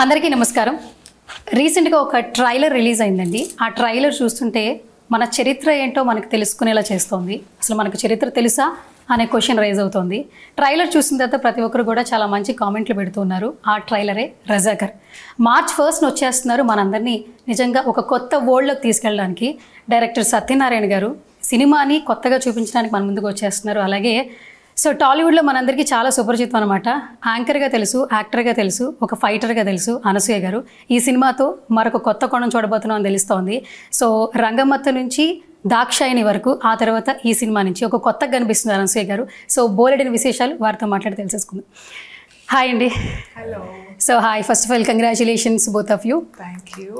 అందరికీ నమస్కారం. రీసెంట్గా ఒక ట్రైలర్ రిలీజ్ అయిందండి. ఆ ట్రైలర్ చూస్తుంటే మన చరిత్ర ఏంటో మనకు తెలుసుకునేలా చేస్తోంది. అసలు మనకు చరిత్ర తెలుసా అనే క్వశ్చన్ రైజ్ అవుతోంది. ట్రైలర్ చూసిన తర్వాత ప్రతి ఒక్కరు కూడా చాలా మంచి కామెంట్లు పెడుతున్నారు. ఆ ట్రైలరే రజాకర్. March 1st వచ్చేస్తున్నారు. మనందరినీ నిజంగా ఒక కొత్త వరల్డ్లోకి తీసుకెళ్ళడానికి డైరెక్టర్ సత్యనారాయణ గారు సినిమాని కొత్తగా చూపించడానికి మన ముందుకు వచ్చేస్తున్నారు. అలాగే టాలీవుడ్లో మనందరికీ చాలా సుపరిచితం అనమాట. యాంకర్గా తెలుసు, యాక్టర్గా తెలుసు, ఒక ఫైటర్గా తెలుసు అనసూయ గారు. ఈ సినిమాతో మరొక కొత్త కోణం చూడబోతున్నాం అని తెలుస్తోంది. రంగమ్మత్త నుంచి దాక్షాయిని వరకు, ఆ తర్వాత ఈ సినిమా నుంచి ఒక కొత్తగా కనిపిస్తుంది అనసూయ గారు. బోలెడని విశేషాలు వారితో మాట్లాడి తెలిసేసుకుందాం. హాయ్ అండి. Hello. Hi, first of all congratulations both of you. Thank you.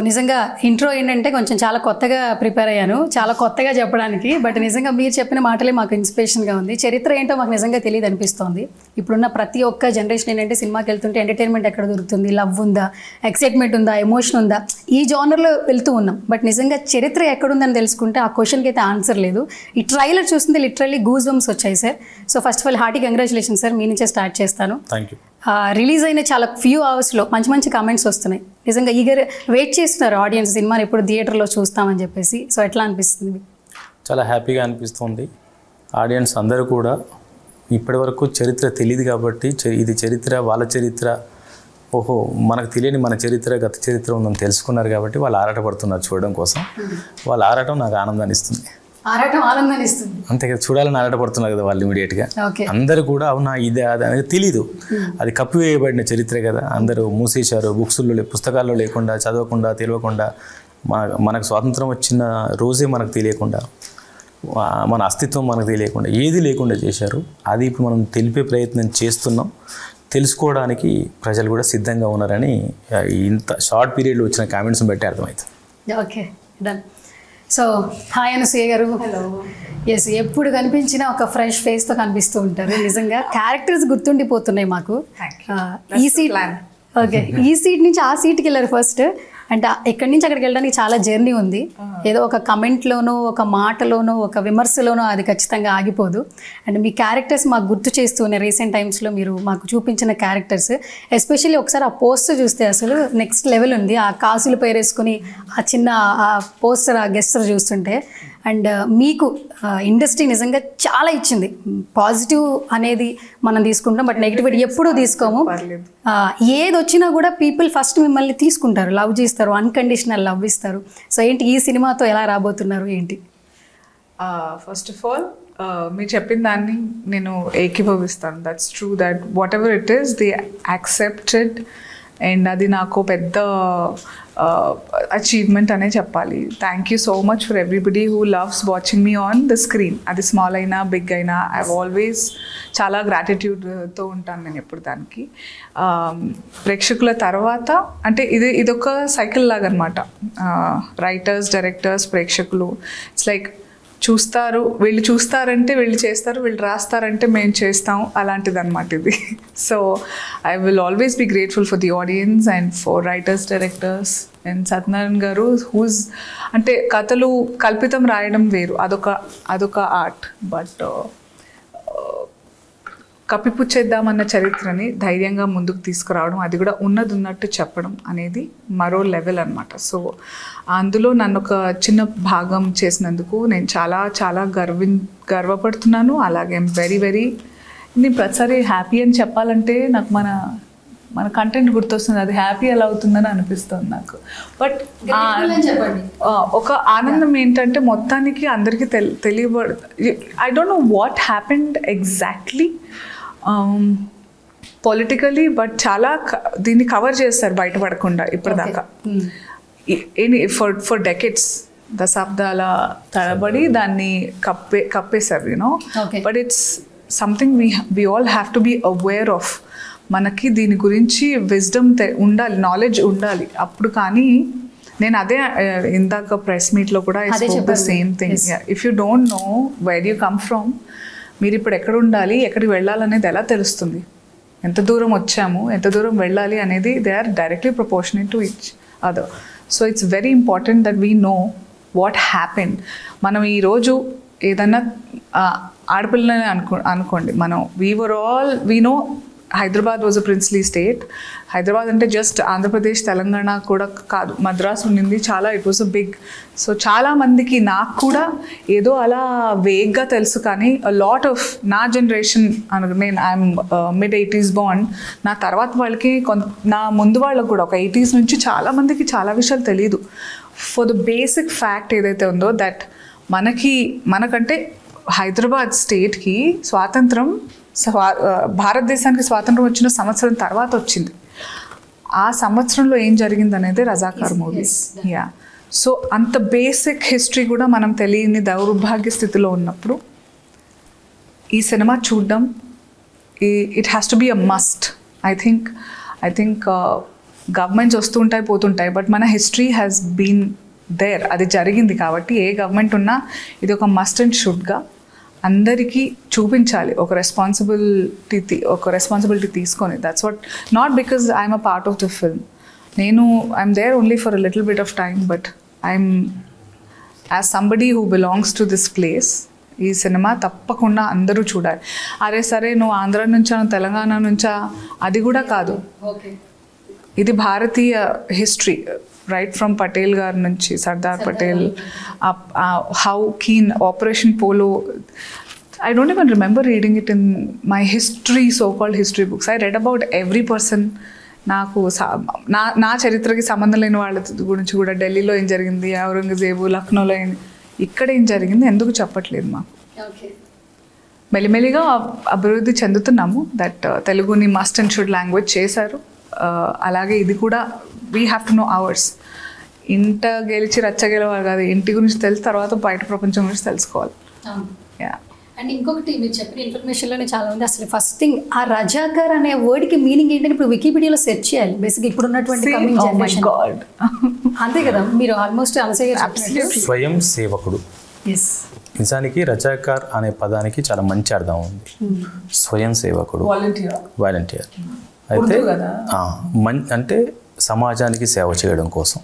నిజంగా ఇంట్రో ఏంటంటే కొంచెం చాలా కొత్తగా ప్రిపేర్ అయ్యాను, చాలా కొత్తగా చెప్పడానికి. బట్ నిజంగా మీరు చెప్పిన మాటలే మాకు ఇన్స్పిరేషన్గా ఉంది. చరిత్ర ఏంటో మాకు నిజంగా తెలియదు అనిపిస్తోంది. ఇప్పుడున్న ప్రతి ఒక్క జనరేషన్ ఏంటంటే సినిమాకి వెళ్తుంటే ఎంటర్టైన్మెంట్ ఎక్కడ దొరుకుతుంది, లవ్ ఉందా, ఎక్సైట్మెంట్ ఉందా, ఎమోషన్ ఉందా, ఈ జానర్లో వెళ్తూ ఉన్నాం. బట్ నిజంగా చరిత్ర ఎక్కడుందని తెలుసుకుంటే ఆ క్వశ్చన్కి అయితే ఆన్సర్ లేదు. ఈ ట్రైలర్ చూస్తుంటే లిటరల్లీ గూస్ బంప్స్ వచ్చాయి sir. First of all hearty congratulation sir. మీ నుంచే స్టార్ట్ చేస్తాను. Thank you. రిలీజ్ అయిన చాలా ఫ్యూ అవర్స్లో మంచి మంచి కామెంట్స్ వస్తున్నాయి. నిజంగా ఈగర్ వెయిట్ చేస్తున్నారు ఆడియన్స్ సినిమాని ఎప్పుడు థియేటర్లో చూస్తామని చెప్పేసి. ఎట్లా అనిపిస్తుంది? చాలా హ్యాపీగా అనిపిస్తుంది. ఆడియన్స్ అందరూ కూడా ఇప్పటివరకు చరిత్ర తెలియదు కాబట్టి ఇది చరిత్ర, వాళ్ళ చరిత్ర, ఓహో మనకు తెలియని మన చరిత్ర, గత చరిత్ర ఉందని తెలుసుకున్నారు కాబట్టి వాళ్ళు ఆరాటపడుతున్నారు చూడడం కోసం. వాళ్ళ ఆరాటం నాకు ఆనందాన్ని ఇస్తుంది. అంతే కదా, చూడాలని ఆరాటపడుతున్నారు కదా వాళ్ళు ఇమీడియట్గా. అందరూ కూడా అవునా ఇదే అది అనేది తెలీదు, అది కప్పివేయబడిన చరిత్ర కదా. అందరూ మూసేశారు, బుక్స్లో పుస్తకాల్లో లేకుండా, చదవకుండా, తెలియకుండా, మనకు స్వాతంత్రం వచ్చిన రోజే మనకు తెలియకుండా, మన అస్తిత్వం మనకు తెలియకుండా, ఏది లేకుండా చేశారు. అది ఇప్పుడు మనం తెలిపే ప్రయత్నం చేస్తున్నాం. తెలుసుకోవడానికి ప్రజలు కూడా సిద్ధంగా ఉన్నారని ఇంత షార్ట్ పీరియడ్లో వచ్చిన కామెంట్స్ని బట్టి అర్థమవుతుంది. Okay, done. హాయ్ అనసూయ గారు. హలో. ఎస్, ఎప్పుడు కనిపించినా ఒక ఫ్రెష్ ఫేస్తో కనిపిస్తూ ఉంటారు. నిజంగా క్యారెక్టర్స్ గుర్తుండిపోతున్నాయి మాకు. ఈ సీట్, ఓకే, ఈ సీట్ నుంచి ఆ సీట్కి వెళ్ళారు ఫస్ట్. అంటే ఇక్కడి నుంచి అక్కడికి వెళ్ళడానికి చాలా జర్నీ ఉంది. ఏదో ఒక కమెంట్లోనో, ఒక మాటలోనో, ఒక విమర్శలోనో అది ఖచ్చితంగా ఆగిపోదు. అండ్ మీ క్యారెక్టర్స్ మాకు గుర్తు చేస్తూ ఉన్నాయి. రీసెంట్ టైమ్స్లో మీరు మాకు చూపించిన క్యారెక్టర్స్, ఎస్పెషల్లీ ఒకసారి ఆ పోస్టర్ చూస్తే అసలు నెక్స్ట్ లెవెల్ ఉంది. ఆ కాసులు పేరేసుకుని ఆ చిన్న ఆ పోస్టర్, ఆ గెస్టర్ చూస్తుంటే. అండ్ మీకు ఇండస్ట్రీ నిజంగా చాలా ఇచ్చింది. పాజిటివ్ అనేది మనం తీసుకుంటాం, బట్ నెగిటివిటీ ఎప్పుడూ తీసుకోము. ఏది వచ్చినా కూడా పీపుల్ ఫస్ట్ మిమ్మల్ని తీసుకుంటారు, లవ్ చేస్తారు, అన్కండిషనల్ లవ్ ఇస్తారు. ఏంటి ఈ సినిమాతో ఎలా రాబోతున్నారు ఏంటి? ఫస్ట్ ఆఫ్ ఆల్ మీరు చెప్పిన దాన్ని నేను ఏకీభవిస్తాను. That's true that whatever it is they accepted. And అది నాకు పెద్ద అచీవ్మెంట్ అనే చెప్పాలి. Thank you so much for everybody who loves watching me on the screen. అది స్మాల్ అయినా బిగ్ అయినా ఐ ఆల్వేస్ చాలా గ్రాటిట్యూడ్తో ఉంటాను నేను ఎప్పుడు దానికి. ప్రేక్షకుల తర్వాత అంటే ఇదొక సైకిల్ లాగా అనమాట. రైటర్స్, డైరెక్టర్స్, ప్రేక్షకులు, ఇట్స్ లైక్ చూస్తారు, వీళ్ళు చూస్తారంటే వీళ్ళు చేస్తారు, వీళ్ళు రాస్తారంటే మేము చేస్తాం, అలాంటిది అనమాట ఇది. I will always be grateful for the audience and for writers, directors and Satyanarayana garu whose అంటే కథలు కల్పితం రాయడం వేరు, అదొక ఆర్ట్. బట్ కప్పిపుచ్చేద్దామన్న చరిత్రని ధైర్యంగా ముందుకు తీసుకురావడం, అది కూడా ఉన్నట్టు చెప్పడం అనేది మరో లెవెల్ అనమాట. అందులో నన్ను ఒక చిన్న భాగం చేసినందుకు నేను చాలా చాలా గర్వపడుతున్నాను. అలాగే వెరీ నేను ప్రతిసారి హ్యాపీ అని చెప్పాలంటే నాకు మన కంటెంట్ గుర్తొస్తుంది. అది హ్యాపీ ఎలా అవుతుందని అనిపిస్తుంది నాకు. బట్ ఒక ఆనందం ఏంటంటే మొత్తానికి అందరికీ తెలియబడు. I don't know what happened exactly politically, but చాలా దీన్ని కవర్ చేస్తారు బయటపడకుండా ఇప్పటిదాకా. ఫర్ డెకెట్స్, దశాబ్దాల తడబడి దాన్ని కప్పేశారు, you know. But it's something we all have to be aware of. మనకి దీని గురించి విజ్డమ్ ఉండాలి, నాలెడ్జ్ ఉండాలి. అప్పుడు కానీ నేను అదే ఇందాక ప్రెస్ మీట్లో కూడా I spoke the same thing. If you don't know where you come from, మీరు ఇప్పుడు ఎక్కడ ఉండాలి, ఎక్కడికి వెళ్ళాలనేది ఎలా తెలుస్తుంది? ఎంత దూరం వచ్చాము, ఎంత దూరం వెళ్ళాలి అనేది they are directly proportionate to each other. It's very important that we know what happened. మనం ఈరోజు ఏదన్నా ఆడపిల్లని అనుకోండి, మనం we know Hyderabad was a princely state. Hyderabad అంటే జస్ట్ ఆంధ్రప్రదేశ్ తెలంగాణ కూడా కాదు, మద్రాస్ ఉండింది చాలా, it was a big. So చాలామందికి నాకు కూడా ఏదో అలా వేగ్గా తెలుసు, కానీ లాట్ ఆఫ్ నా జనరేషన్ నేను ఐఎమ్ mid-80s born, నా తర్వాత వాళ్ళకి నా ముందు వాళ్ళకి కూడా ఒక 80s నుంచి చాలామందికి చాలా విషయాలు తెలియదు. ఫర్ ద బేసిక్ ఫ్యాక్ట్ ఏదైతే ఉందో దట్ మనకంటే హైదరాబాద్ స్టేట్కి స్వాతంత్రం భారతదేశానికి స్వాతంత్రం వచ్చిన సంవత్సరం తర్వాత వచ్చింది. ఆ సంవత్సరంలో ఏం జరిగింది అనేది రజాకార్ మూవీ. యా, సో అంత బేసిక్ హిస్టరీ కూడా మనం తెలియని దౌర్భాగ్య స్థితిలో ఉన్నప్పుడు ఈ సినిమా చూడడం, it has to be a must. I think governments వస్తుంటాయి పోతుంటాయి, బట్ మన హిస్టరీ హ్యాస్ బీన్ దేర్, అది జరిగింది. కాబట్టి ఏ గవర్నమెంట్ ఉన్నా ఇది ఒక మస్ట్ అండ్ షుడ్గా అందరికీ చూపించాలి, ఒక రెస్పాన్సిబిలిటీ తీసుకొని. That's what, not because I'm a part of the film. I'm there only for a little bit of time, but I'm as somebody who belongs to this place. ఈ cinema తప్పకుండా అందరూ చూడాలి. అరే సరే నువ్వు ఆంధ్ర నుంచా, నువ్వు తెలంగాణ నుంచా, అది కూడా కాదు. ఇది భారతీయ హిస్టరీ, రైట్ ఫ్రమ్ పటేల్ గారి నుంచి, Sardar Patel, how keen operation polo. I don't even remember reading it in my history, so-called history books. I read about every person. నాకు నా చరిత్రకి సంబంధం లేని వాళ్ళ గురించి కూడా, ఢిల్లీలో ఏం జరిగింది, ఔరంగజేబు, లక్నోలో ఇక్కడ ఏం జరిగింది ఎందుకు చెప్పట్లేదు మాకు. మెల్లిమెల్లిగా అభివృద్ధి చెందుతున్నాము. దట్ తెలుగుని మస్ట్ అండ్ షుడ్ లాంగ్వేజ్ చేశారు. అలాగే ఇది కూడా we have to know hours. ఇంట గెలిచి రచ్చగెలవాలి కాదు, ఇంటి గురించి తెలిసి తర్వాత బయట ప్రపంచం గురించి తెలుసుకోవాలి. యా. అండ్ ఇంకొకటి మీరు చెప్పిన ఇన్ఫర్మేషన్లోనే చాలా ఉంది. అసలు ఫస్ట్ థింగ్ ఆ రజాకర్ అనే వర్డ్కి మీనింగ్ ఏంటని ఇప్పుడు వికీపీడియాలో సెర్చ్ చేయాలి. బేసిక్గా ఇప్పుడు ఉన్నటువంటి కమింగ్ జనరేషన్. అంతే కదా, మీరు ఆల్మోస్ట్ అనసూయ స్వయం సేవకుడు. నిజానికి రజాకార్ అనే పదానికి చాలా మంచి అర్థం ఉంది. స్వయం సేవకుడు, వాలంటీర్. అయితే అంటే సమాజానికి సేవ చేయడం కోసం,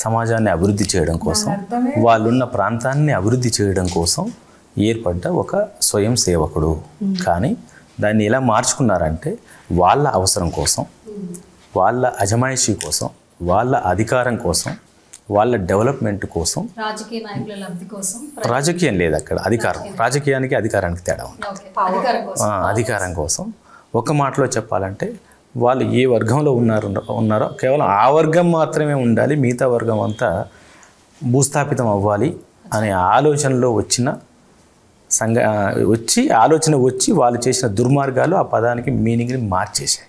సమాజాన్ని అభివృద్ధి చేయడం కోసం, వాళ్ళున్న ప్రాంతాన్ని అభివృద్ధి చేయడం కోసం ఏర్పడ్డ ఒక స్వయం సేవకుడు. కానీ దాన్ని ఎలా మార్చుకున్నారంటే వాళ్ళ అవసరం కోసం, వాళ్ళ అజమాయిషీ కోసం, వాళ్ళ అధికారం కోసం, వాళ్ళ డెవలప్మెంట్ కోసం, రాజకీయ నాయకుల లబ్ధి కోసం. రాజకీయం లేదు అక్కడ, అధికారం. రాజకీయానికి అధికారానికి తేడా ఉంది. అధికారం కోసం. ఒక మాటలో చెప్పాలంటే వాళ్ళు ఏ వర్గంలో ఉన్నారో కేవలం ఆ వర్గం మాత్రమే ఉండాలి, మిగతా వర్గం అంతా భూస్థాపితం అవ్వాలి అనే ఆలోచనలో ఆలోచన వచ్చి వాళ్ళు చేసిన దుర్మార్గాలు ఆ పదానికి మీనింగ్ని మార్చేశాయి.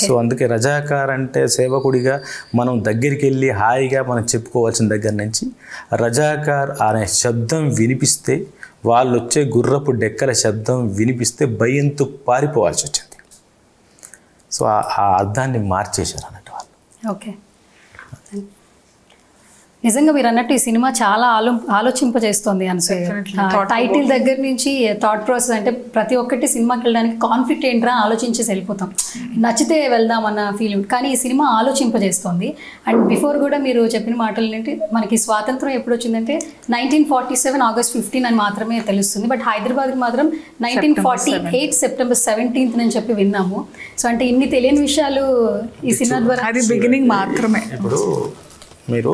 సో అందుకే రజాకార్ అంటే సేవకుడిగా మనం దగ్గరికి వెళ్ళి హాయిగా మనం చెప్పుకోవాల్సిన దగ్గర నుంచి రజాకార్ అనే శబ్దం వినిపిస్తే, వాళ్ళు వచ్చే గుర్రపు డెక్కల శబ్దం వినిపిస్తే భయంతో పారిపోవాల్సి వచ్చింది. సో ఆ అర్థాన్ని మార్చేశారు అన్నట్టు వాళ్ళు. ఓకే, నిజంగా మీరు అన్నట్టు ఈ సినిమా చాలా ఆలోచింపజేస్తుంది అనసూయ. టైటిల్ దగ్గర నుంచి థాట్ ప్రాసెస్, అంటే ప్రతి ఒక్కటి సినిమాకి వెళ్ళడానికి కాన్ఫ్లిక్ట్ ఏంట్రా ఆలోచించేసి వెళ్ళిపోతాం, నచ్చితే వెళ్దాం అన్న ఫీలింగ్. కానీ ఈ సినిమా ఆలోచింపజేస్తుంది. అండ్ బిఫోర్ కూడా మీరు చెప్పిన మాటలు ఏంటి, మనకి స్వాతంత్రం ఎప్పుడు వచ్చిందంటే 1947 August 15 అని మాత్రమే తెలుస్తుంది. బట్ హైదరాబాద్కి మాత్రం 1948 September 17 అని చెప్పి విన్నాము. సో అంటే ఇన్ని తెలియని విషయాలు ఈ సినిమా ద్వారా. అది బిగినింగ్ మాత్రమే. ఇప్పుడు మీరు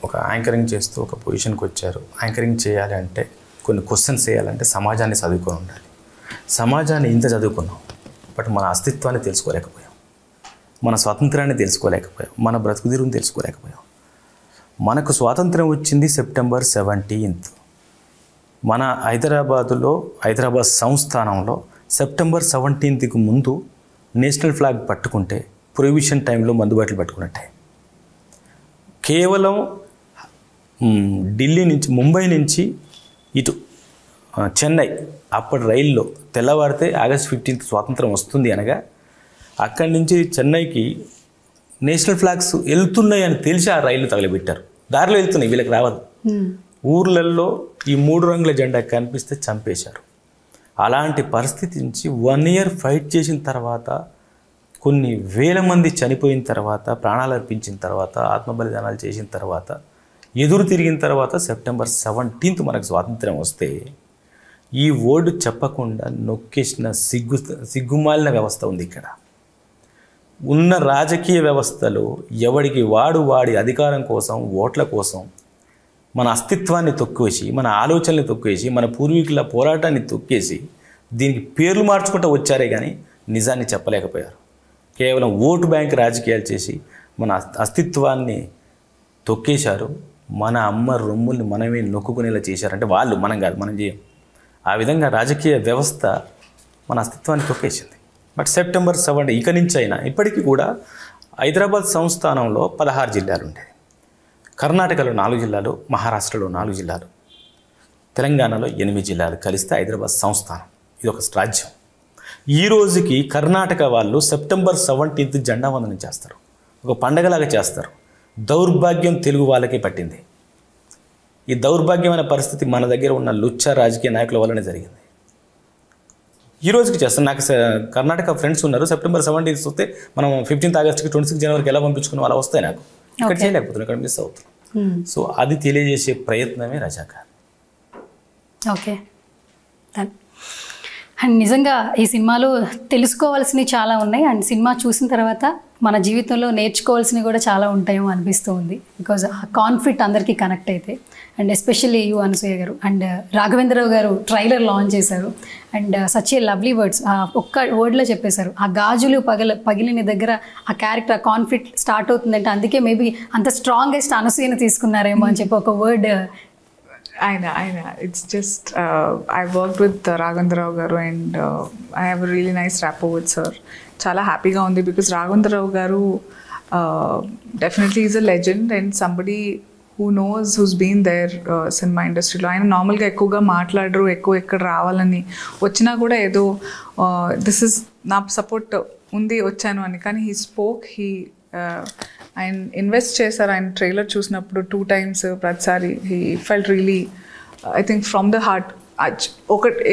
ఒక యాంకరింగ్ చేస్తూ ఒక పొజిషన్కి వచ్చారు. యాంకరింగ్ చేయాలి అంటే, కొన్ని క్వశ్చన్స్ వేయాలంటే సమాజాన్ని చదువుకొని ఉండాలి. సమాజాన్ని ఇంత చదువుకున్నాం, బట్ మన అస్తిత్వాన్ని తెలుసుకోలేకపోయాం, మన స్వాతంత్రాన్ని తెలుసుకోలేకపోయాం, మన బ్రతుకుదీరుని తెలుసుకోలేకపోయాం. మనకు స్వాతంత్రం వచ్చింది September 17. మన హైదరాబాద్ సంస్థానంలో September 17కి ముందు నేషనల్ ఫ్లాగ్ పట్టుకుంటే ప్రొహిబిషన్ టైంలో మందుబాట్లు పట్టుకున్నట్టే. కేవలం ఢిల్లీ నుంచి, ముంబై నుంచి ఇటు చెన్నై అప్పటి రైల్లో తెల్లవారితే August 15 స్వాతంత్రం వస్తుంది అనగా, అక్కడి నుంచి చెన్నైకి నేషనల్ ఫ్లాగ్స్ వెళ్తున్నాయి అని తెలిసి ఆ రైలు తగలబెట్టారు. దారిలో వెళ్తున్నాయి, వీళ్ళకి రావద్దు. ఊర్లలో ఈ 3 రంగుల జెండా కనిపిస్తే చంపేశారు. అలాంటి పరిస్థితి నుంచి 1 year ఫైట్ చేసిన తర్వాత, కొన్ని వేల మంది చనిపోయిన తర్వాత, ప్రాణాలు అర్పించిన తర్వాత, ఆత్మబలిదానాలు చేసిన తర్వాత, ఎదురు తిరిగిన తర్వాత September 17 మనకు స్వాతంత్రం వస్తే ఈ వర్డ్ చెప్పకుండా నొక్కేసిన సిగ్గుమాలిన వ్యవస్థ ఉంది ఇక్కడ. ఉన్న రాజకీయ వ్యవస్థలో ఎవడికి వాడి అధికారం కోసం, ఓట్ల కోసం మన అస్తిత్వాన్ని తొక్కేసి, మన ఆలోచనల్ని తొక్కేసి, మన పూర్వీకుల పోరాటాన్ని తొక్కేసి దీనికి పేర్లు మార్చుకుంటూ వచ్చారే కానీ నిజాన్ని చెప్పలేకపోయారు. కేవలం ఓటు బ్యాంక్ రాజకీయాలు చేసి మన అస్తిత్వాన్ని తొక్కేశారు. మన అమ్మ రొమ్ముల్ని మనమే నొక్కుకునేలా చేశారంటే వాళ్ళు, మనం కాదు, మనం చేయం. ఆ విధంగా రాజకీయ వ్యవస్థ మన అస్తిత్వాన్ని తొక్కేసింది. బట్ సెప్టెంబర్ 7 ఇక నుంచి అయినా ఇప్పటికీ కూడా హైదరాబాద్ సంస్థానంలో 16 జిల్లాలు ఉండేవి. కర్ణాటకలో 4 జిల్లాలు, మహారాష్ట్రలో 4 జిల్లాలు, తెలంగాణలో 8 జిల్లాలు కలిస్తే హైదరాబాద్ సంస్థానం. ఇది ఒక రాజ్యం. ఈ రోజుకి కర్ణాటక వాళ్ళు సెప్టెంబర్ 17 జెండా వందనం చేస్తారు, ఒక పండగలాగా చేస్తారు. దౌర్భాగ్యం తెలుగు వాళ్ళకే పట్టింది. ఈ దౌర్భాగ్యమైన పరిస్థితి మన దగ్గర ఉన్న లుచ్చ రాజకీయ నాయకుల వల్లనే జరిగింది. ఈ రోజుకి చేస్తాను. నాకు కర్ణాటక ఫ్రెండ్స్ ఉన్నారు. సెప్టెంబర్ 17 వస్తే మనం 15 ఆగస్టుకి 26 జనవరికి ఎలా పంపించుకున్నాం అలా వస్తాయి. నాకు ఇక్కడ చేయలేకపోతున్నాను, ఇక్కడ మిస్ అవుతున్నాను. సో అది తెలియజేసే ప్రయత్నమే రజాకార్. ఓకే. అండ్ నిజంగా ఈ సినిమాలో తెలుసుకోవాల్సినవి చాలా ఉన్నాయి. అండ్ సినిమా చూసిన తర్వాత మన జీవితంలో నేర్చుకోవాల్సినవి కూడా చాలా ఉంటాయేమో అనిపిస్తూ ఉంది. బికాజ్ ఆ కాన్ఫ్లిక్ట్ అందరికీ కనెక్ట్ అయితే, అండ్ ఎస్పెషల్లీ యూ అనసూయ గారు అండ్ రాఘవేంద్రరావు గారు ట్రైలర్ లాంచ్ చేశారు. And such a lovely words, ఒక్క వర్డ్లో చెప్పేశారు. ఆ గాజులు పగిలిన దగ్గర ఆ క్యారెక్టర్, ఆ కాన్ఫ్లిక్ట్ స్టార్ట్ అవుతుందంటే అందుకే మేబీ అంత స్ట్రాంగెస్ట్ అనసూయను తీసుకున్నారేమో అని చెప్పి ఒక వర్డ్. ఆయన it's just I work with Raghavendrarao garu and I have really nice rapport with sir. చాలా హ్యాపీగా ఉంది because Raghavendrarao garu definitely is a legend and somebody who knows who's been there cinema ఇండస్ట్రీలో. ఆయన నార్మల్గా ఎక్కువగా మాట్లాడరు, ఎక్కడ రావాలని వచ్చినా కూడా ఏదో దిస్ ఇస్ నా సపోర్ట్ ఉంది వచ్చాను అని. కానీ హీ స్పోక్, ఆయన ఇన్వెస్ట్ చేశారు. ఆయన ట్రైలర్ చూసినప్పుడు 2 times ప్రతిసారి he felt really I think from the heart.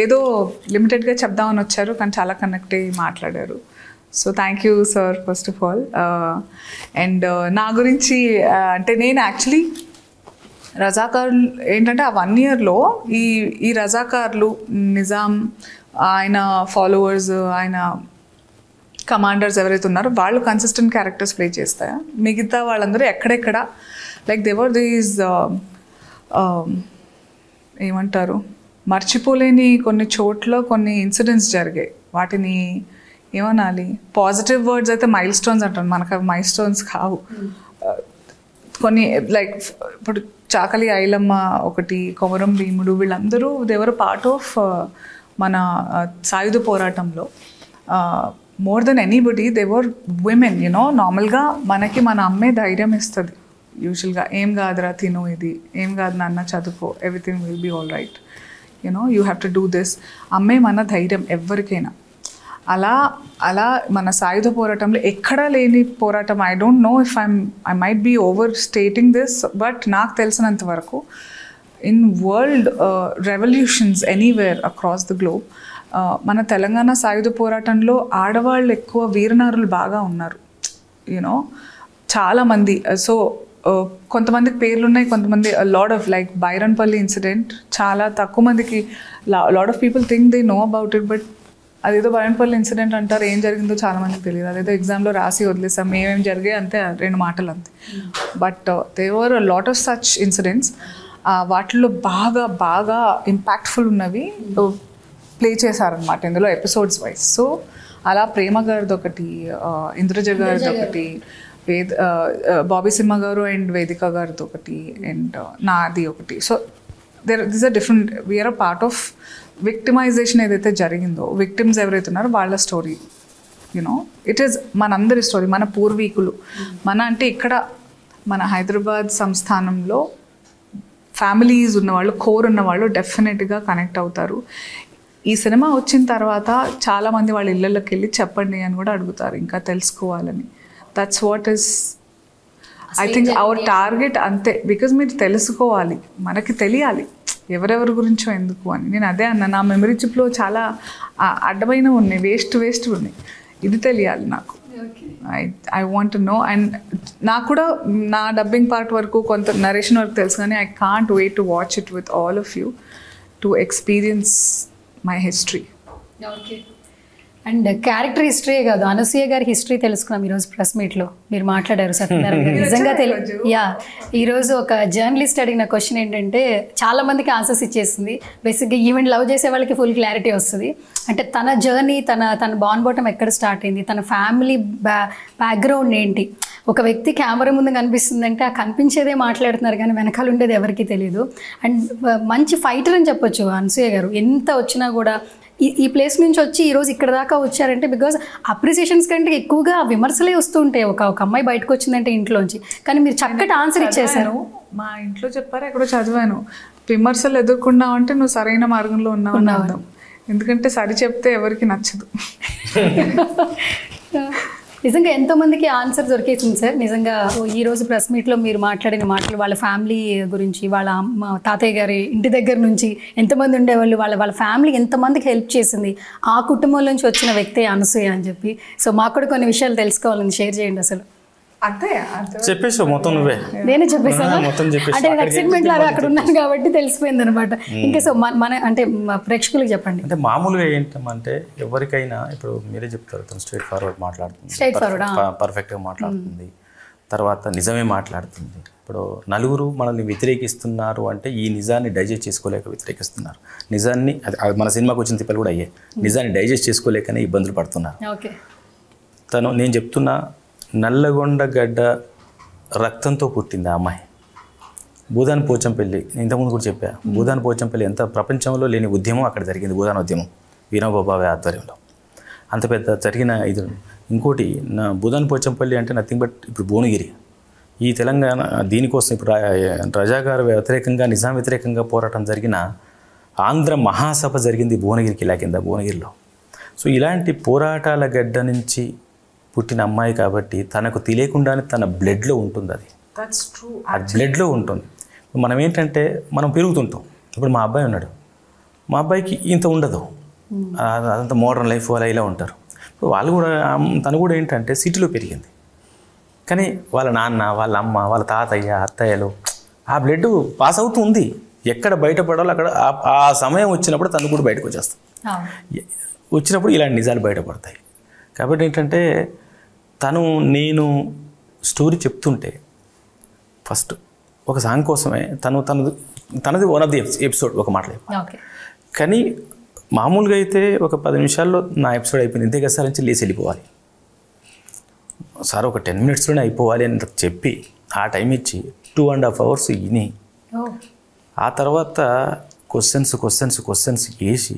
ఏదో లిమిటెడ్గా చెప్దామని వచ్చారు కానీ చాలా కనెక్ట్ అయ్యి మాట్లాడారు. So thank you sir first of all. And నా గురించి అంటే నేను యాక్చువల్లీ రజాకార్లు ఏంటంటే ఆ 1 yearలో ఈ రజాకార్లు, నిజాం, ఆయన ఫాలోవర్స్, ఆయన కమాండర్స్ ఎవరైతే ఉన్నారో వాళ్ళు కన్సిస్టెంట్ క్యారెక్టర్స్ ప్లే చేస్తాయా, మిగతా వాళ్ళందరూ ఎక్కడెక్కడ లైక్ దేవర్ దీస్ ఏమంటారు మర్చిపోలేని కొన్ని చోట్ల కొన్ని ఇన్సిడెంట్స్ జరిగాయి. వాటిని ఏమనాలి, పాజిటివ్ వర్డ్స్ అయితే మైల్ స్టోన్స్ అంటారు, మనకు అవి మైల్ స్టోన్స్ కావు. కొన్ని లైక్ ఇప్పుడు చాకలి ఐలమ్మ ఒకటి, కొమరం భీముడు, వీళ్ళందరూ దేవర్ పార్ట్ ఆఫ్ మన సాయుధ పోరాటంలో. More than anybody they were women. You know నార్మల్గా మనకి మన అమ్మే ధైర్యం ఇస్తుంది యూజువల్గా. ఏం కాదురా తిను, ఇది ఏం కాదు నాన్న చదువుకో, everything will be all right, you know you have to do this. అమ్మే మన ధైర్యం ఎవరికైనా. అలా మన సాయుధ పోరాటంలో ఎక్కడా లేని పోరాటం. I don't know if I might be overstating this, but నాకు తెలిసినంత వరకు in world revolutions anywhere across the globe మన తెలంగాణ సాయుధ పోరాటంలో ఆడవాళ్ళు ఎక్కువ వీరనారులు బాగా ఉన్నారు, యూనో చాలామంది. సో కొంతమందికి పేర్లు ఉన్నాయి, కొంతమంది lot of like Byranpalli incident చాలా తక్కువ మందికి, lot of people think they know about it, but అదేదో బైరన్పల్లి ఇన్సిడెంట్ అంటారు, ఏం జరిగిందో చాలామందికి తెలియదు. అదేదో ఎగ్జామ్లో రాసి వదిలేసాం, ఏమేమి జరిగాయి అంతే, 2 మాటలు అంతే. But they were lot of such incidents. వాటిల్లో బాగా ఇంపాక్ట్ఫుల్ ఉన్నవి ప్లే చేశారనమాట ఇందులో ఎపిసోడ్స్ వైజ్. సో అలా ప్రేమ గారిది ఒకటి, ఇంద్రజ గారిది ఒకటి, బాబీ సింహ గారు అండ్ వేదిక గారిది ఒకటి, అండ్ నాది ఒకటి. So this are different, we're a part of victimization ఏదైతే జరిగిందో, విక్టిమ్స్ ఎవరైతే ఉన్నారో వాళ్ళ స్టోరీ. యూనో ఇట్ ఈస్ మనందరి స్టోరీ, మన పూర్వీకులు. మన అంటే ఇక్కడ మన హైదరాబాద్ సంస్థానంలో ఫ్యామిలీస్ ఉన్నవాళ్ళు, కోర్ ఉన్నవాళ్ళు డెఫినెట్గా కనెక్ట్ అవుతారు. ఈ సినిమా వచ్చిన తర్వాత చాలామంది వాళ్ళ ఇళ్ళకి వెళ్ళి చెప్పండి అని కూడా అడుగుతారు, ఇంకా తెలుసుకోవాలని. That's what is I think our target అంతే. బికాజ్ మీరు తెలుసుకోవాలి, మనకి తెలియాలి ఎవరెవరి గురించో ఎందుకు అని. నేను అదే అన్నా, నా మెమరీ చిప్లో చాలా అడ్డమైనవి ఉన్నాయి, వేస్ట్ ఉన్నాయి. ఇది తెలియాలి నాకు. I want to know. And నాకు కూడా నా డబ్బింగ్ పార్ట్ వరకు కొంత నరేషన్ వరకు తెలుసు, కానీ I can't wait to watch it with all of you to experience my history. Okay. And character history కాదు, అనసూయ గారి హిస్టరీ తెలుసుకున్నాం ఈరోజు ప్రెస్ మీట్లో. మీరు మాట్లాడారు సత్యనారాయణ గారు, నిజంగా యా ఈరోజు ఒక జర్నలిస్ట్ అడిగిన క్వశ్చన్ ఏంటంటే చాలా మందికి ఆన్సర్స్ ఇచ్చేసింది. బేసిక్గా ఈవెంట్ లవ్ చేసే వాళ్ళకి ఫుల్ క్లారిటీ వస్తుంది. అంటే తన జర్నీ, తన బాన్ బాటం ఎక్కడ స్టార్ట్ అయింది, తన ఫ్యామిలీ బ్యాక్గ్రౌండ్ ఏంటి. ఒక వ్యక్తి కెమెరా ముందు కనిపిస్తుందంటే ఆ కనిపించేదే మాట్లాడుతున్నారు కానీ వెనకాల ఉండేది ఎవరికీ తెలియదు. అండ్ మంచి ఫైటర్ అని చెప్పొచ్చు అనసూయ గారు. ఎంత వచ్చినా కూడా ఈ ప్లేస్ నుంచి వచ్చి ఈరోజు ఇక్కడ దాకా వచ్చారంటే బికాజ్ అప్రిసియేషన్స్ కంటే ఎక్కువగా విమర్శలే వస్తూ ఉంటాయి. ఒక అమ్మాయి బయటకు వచ్చిందంటే ఇంట్లోంచి, కానీ మీరు చక్కటి ఆన్సర్ ఇచ్చేసారు. మా ఇంట్లో చెప్పారు, ఎక్కడో చదివాను, విమర్శలు ఎదుర్కొన్నావు అంటే నువ్వు సరైన మార్గంలో ఉన్నావు అని అర్థం. ఎందుకంటే సరి చెప్తే ఎవరికి నచ్చదు. నిజంగా ఎంతోమందికి ఆన్సర్ దొరికేసింది సార్. నిజంగా ఈరోజు ప్రెస్ మీట్లో మీరు మాట్లాడిన మాటలు, వాళ్ళ ఫ్యామిలీ గురించి, వాళ్ళ అమ్మ తాతయ్య గారి ఇంటి దగ్గర నుంచి ఎంతమంది ఉండేవాళ్ళు, వాళ్ళ ఫ్యామిలీ ఎంతమందికి హెల్ప్ చేసింది, ఆ కుటుంబం నుంచి వచ్చిన వ్యక్తే అనసూయ అని చెప్పి. సో మాకు కూడా కొన్ని విషయాలు తెలుసుకోవాలని షేర్ చేయండి. అసలు అంతే చెప్పేసావు మొత్తం నువ్వే. నేనే చెప్పేసాను మొత్తం చెప్పేసి అంటే నేను ఎక్సైట్మెంట్ లాగా అక్కడ ఉన్నాను కాబట్టి తెలిసిపోయింది అనమాట. ఇంకా సో మన అంటే ప్రేక్షకులకు చెప్పండి. అంటే మామూలుగా ఏంటంటే ఎవరికైనా ఇప్పుడు మీరే చెప్తారు, తను స్ట్రైట్ ఫార్వర్డ్ మాట్లాడుతుంది, పర్ఫెక్ట్గా మాట్లాడుతుంది, తర్వాత నిజమే మాట్లాడుతుంది. ఇప్పుడు నలుగురు మనల్ని వ్యతిరేకిస్తున్నారు అంటే ఈ నిజాన్ని డైజెస్ట్ చేసుకోలేక వ్యతిరేకిస్తున్నారు. నిజాన్ని మన సినిమాకి వచ్చిన తిప్పలు కూడా అయ్యాయి. నిజాన్ని డైజెస్ట్ చేసుకోలేకనే ఇబ్బందులు పడుతున్నారు. ఓకే, నేను చెప్తున్నా, నల్లగొండ గడ్డ రక్తంతో పుట్టింది ఆ అమ్మాయి. భూదాన్ పోచంపల్లి, ఇంతకుముందు కూడా చెప్పా, భూదాన్ పోచంపల్లి ఎంత ప్రపంచంలో లేని ఉద్యమం అక్కడ జరిగింది. భూదాన్ ఉద్యమం వినోబాబావి ఆధ్వర్యంలో అంత పెద్ద జరిగిన ఇది. ఇంకోటి నా భూదాన్ పోచంపల్లి అంటే నథింగ్ బట్ ఇప్పుడు భువనగిరి. ఈ తెలంగాణ దీనికోసం ఇప్పుడు రజాగారు వ్యతిరేకంగా, నిజాం వ్యతిరేకంగా పోరాటం జరిగిన ఆంధ్ర మహాసభ జరిగింది భువనగిరికి, ఇలా కింద భువనగిరిలో. సో ఇలాంటి పోరాటాల గడ్డ నుంచి పుట్టిన అమ్మాయి కాబట్టి తనకు తెలియకుండానే తన బ్లడ్లో ఉంటుంది. అది బ్లడ్లో ఉంటుంది. మనం ఏంటంటే మనం పెరుగుతుంటాం. ఇప్పుడు మా అబ్బాయి ఉన్నాడు, మా అబ్బాయికి ఇంత ఉండదు, అదంతా మోడర్న్ లైఫ్ అలా ఇలా ఉంటారు. ఇప్పుడు వాళ్ళు కూడా, తను కూడా ఏంటంటే సిటీలో పెరిగింది, కానీ వాళ్ళ నాన్న, వాళ్ళ అమ్మ, వాళ్ళ తాతయ్య, అత్తయ్యలు ఆ బ్లడ్ పాస్ అవుతూ ఉంది. ఎక్కడ బయటపడాలో అక్కడ ఆ సమయం వచ్చినప్పుడు తను కూడా బయటకు వచ్చేస్తాం. వచ్చినప్పుడు ఇలాంటి నిజాలు బయటపడతాయి. కాబట్టి ఏంటంటే నేను స్టోరీ చెప్తుంటే ఫస్ట్ ఒక సాంగ్ కోసమే తనది వన్ ఆఫ్ ది ఎపిసోడ్ ఒక మాట లేదు. కానీ మామూలుగా అయితే ఒక 10 నిమిషాల్లో నా ఎపిసోడ్ అయిపోయింది, ఇంతే కదా సార్ నుంచి లేచి వెళ్ళిపోవాలి సార్, ఒక 10 మినిట్స్లోనే అయిపోవాలి అని చెప్పి ఆ టైం ఇచ్చి 2.5 hours విని ఆ తర్వాత క్వశ్చన్స్ వేసి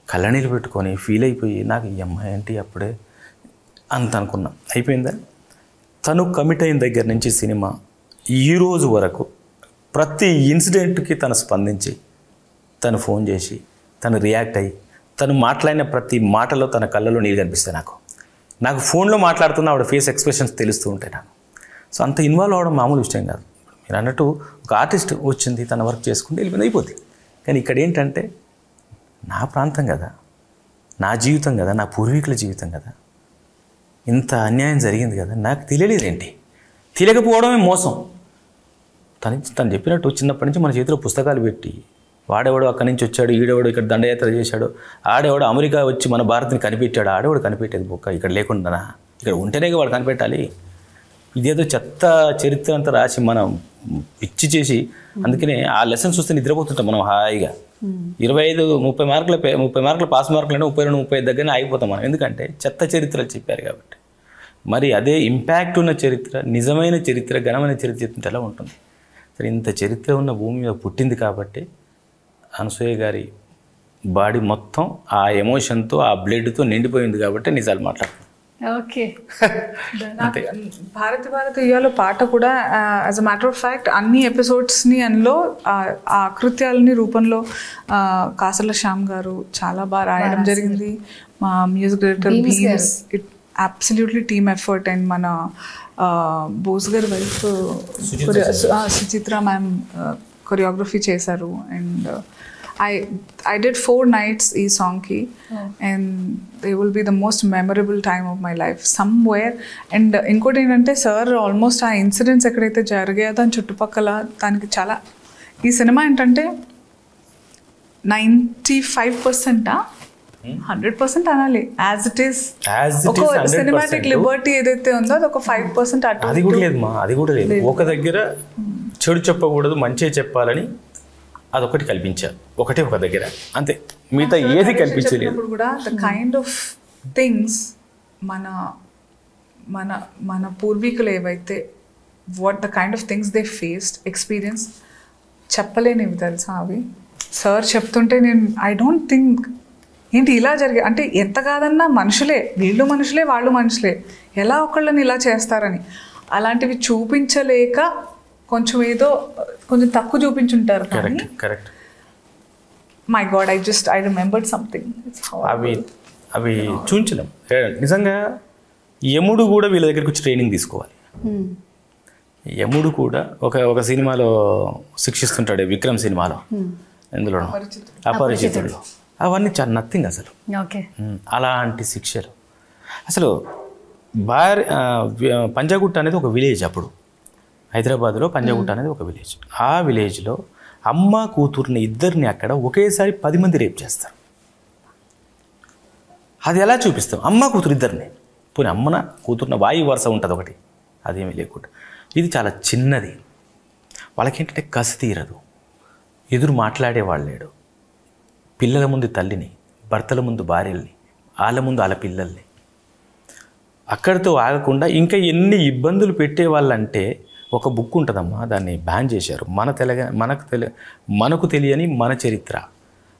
కళ్ళనీళ్ళు పెట్టుకొని ఫీల్ అయిపోయి నాకు ఈ అమ్మాయి ఏంటి అప్పుడే అంత అనుకున్నా. అయిపోయిందా? తను కమిట్ అయిన దగ్గర నుంచి సినిమా ఈరోజు వరకు ప్రతి ఇన్సిడెంట్కి తను స్పందించి, తను ఫోన్ చేసి, తను రియాక్ట్ అయ్యి, తను మాట్లాడిన ప్రతి మాటలో తన కళ్ళలో నీళ్ళు కనిపిస్తాయి. నాకు ఫోన్లో మాట్లాడుతున్న ఆవిడ ఫేస్ ఎక్స్ప్రెషన్స్ తెలుస్తూ ఉంటాయి నాకు. సో అంత ఇన్వాల్వ్ అవ్వడం మామూలు విషయం కాదు. మీరు అన్నట్టు ఒక ఆర్టిస్ట్ వచ్చింది, తన వర్క్ చేసుకుంటే వెళ్ళిపోయింది, అయిపోతుంది. కానీ ఇక్కడ ఏంటంటే నా ప్రాంతం కదా, నా జీవితం కదా, నా పూర్వీకుల జీవితం కదా, ఇంత అన్యాయం జరిగింది కదా, నాకు తెలియలేదేంటి, తెలియకపోవడమే మోసం. తను చెప్పినట్టు చిన్నప్పటి నుంచి మన చేతిలో పుస్తకాలు పెట్టి, వాడెవడో అక్కడి నుంచి వచ్చాడు, ఈడెవడో ఇక్కడ దండయాత్ర చేశాడు, ఆడెవడో అమెరికా వచ్చి మన భారత్ని కనిపెట్టాడు, ఆడెవడు కనిపెట్టేది బొక్క, ఇక్కడ లేకుండా ఇక్కడ ఉంటేనే వాడు కనిపెట్టాలి. ఇదేదో చెత్త చరిత్ర అంతా రాసి మనం పిచ్చి చేసి, అందుకనే ఆ లెసన్స్ చూస్తే నిద్రపోతుంటాం మనం హాయిగా. 25-30 మార్కుల పాస్ మార్కులు అంటే 32-35 దగ్గరనే ఆగిపోతాం మనం. ఎందుకంటే చెత్త చరిత్రలు చెప్పారు కాబట్టి. మరి అదే ఇంపాక్ట్ ఉన్న చరిత్ర, నిజమైన చరిత్ర, ఘనమైన చరిత్ర చెప్తుంటే ఎలా ఉంటుంది? సరే, ఇంత చరిత్ర ఉన్న భూమి మీద పుట్టింది కాబట్టి అనసూయ గారి బాడీ మొత్తం ఆ ఎమోషన్తో, ఆ బ్లడ్తో నిండిపోయింది కాబట్టి నిజాలు మాట్లాడుతుంది. ఓకే, భారతి ఇయ్యాలో పాట కూడా as a matter of fact అన్ని ఎపిసోడ్స్ని అందులో ఆ కృత్యాలని రూపంలో కాసర్ల శ్యామ్ గారు చాలా బాగా రాయడం జరిగింది. మా music director Bheems, it absolutely team effort. And మన బోస్ గారి వైఫ్ సుచిత్ర మ్యామ్ కొరియోగ్రఫీ చేశారు. And I did 4 nights ee song ki, and they will be the most memorable time of my life somewhere. And inkoti entante sir almost aa incidents ekadaithe jarigayado dan chuttupakala daniki chala ee cinema entante 95% 100% అనాలి, as it is. As it ఒక is 100%. Cinematic Liberty ఏదైతే ఉందో అది ఒక 5% అటు అది కూడా లేదు మా, అది కూడా లేదు. ఒక దగ్గర చెడు చెప్పకూడదు, మంచి చెప్పాలని అదొకటి కల్పించారు, ఒకటే ఒక దగ్గర అంతే, మిగతా ఏది కల్పించలేదు. చెప్పినప్పుడు కూడా ద కైండ్ ఆఫ్ థింగ్స్ మన మన మన పూర్వీకులు ఏవైతే what the kind of things they faced experience చెప్పలేనివి తెలుసా అవి. సార్ చెప్తుంటే నేను ఐ డోంట్ థింక్ ఏంటి ఇలా జరిగే, అంటే ఎంత కాదన్నా మనుషులే, వీళ్ళు మనుషులే వాళ్ళు మనుషులే, ఎలా ఒకళ్ళని ఇలా చేస్తారని అలాంటివి చూపించలేక కొంచెం ఏదో కొంచెం తక్కువ చూపించుంటారు. కానీ correct. My God I remembered something. అవి చూపించలేం నిజంగా. యముడు కూడా వీళ్ళ దగ్గరికి వచ్చి ట్రైనింగ్ తీసుకోవాలి. యముడు కూడా ఒక సినిమాలో శిక్షిస్తుంటాడు, విక్రమ్ సినిమాలో, ఎందులో అపరిచితుల్లో, అవన్నీ చాలా నథింగ్ అసలు. అలాంటి శిక్షలు అసలు. పంజాగుట్ట అనేది ఒక విలేజ్, అప్పుడు హైదరాబాద్లో పంజాగుట్ట అనేది ఒక విలేజ్. ఆ విలేజ్లో అమ్మ కూతుర్ని ఇద్దరిని అక్కడ ఒకేసారి 10 మంది రేప్ చేస్తారు. అది ఎలా చూపిస్తాం? అమ్మ కూతురు ఇద్దరిని, పోనీ అమ్మన కూతురున వాయు వరుస ఉంటుంది ఒకటి, అదేమీ లేకుండా. ఇది చాలా చిన్నది. వాళ్ళకేంటంటే కసి తీరదు, ఎదురు మాట్లాడేవాళ్ళు లేడు. పిల్లల ముందు తల్లిని, భర్తల ముందు భార్యల్ని, వాళ్ళ ముందు వాళ్ళ పిల్లల్ని. అక్కడితో ఆగకుండా ఇంకా ఎన్ని ఇబ్బందులు పెట్టేవాళ్ళంటే, ఒక బుక్ ఉంటుందమ్మా, దాన్ని బ్యాన్ చేశారు. మనకు తెలియని మన చరిత్ర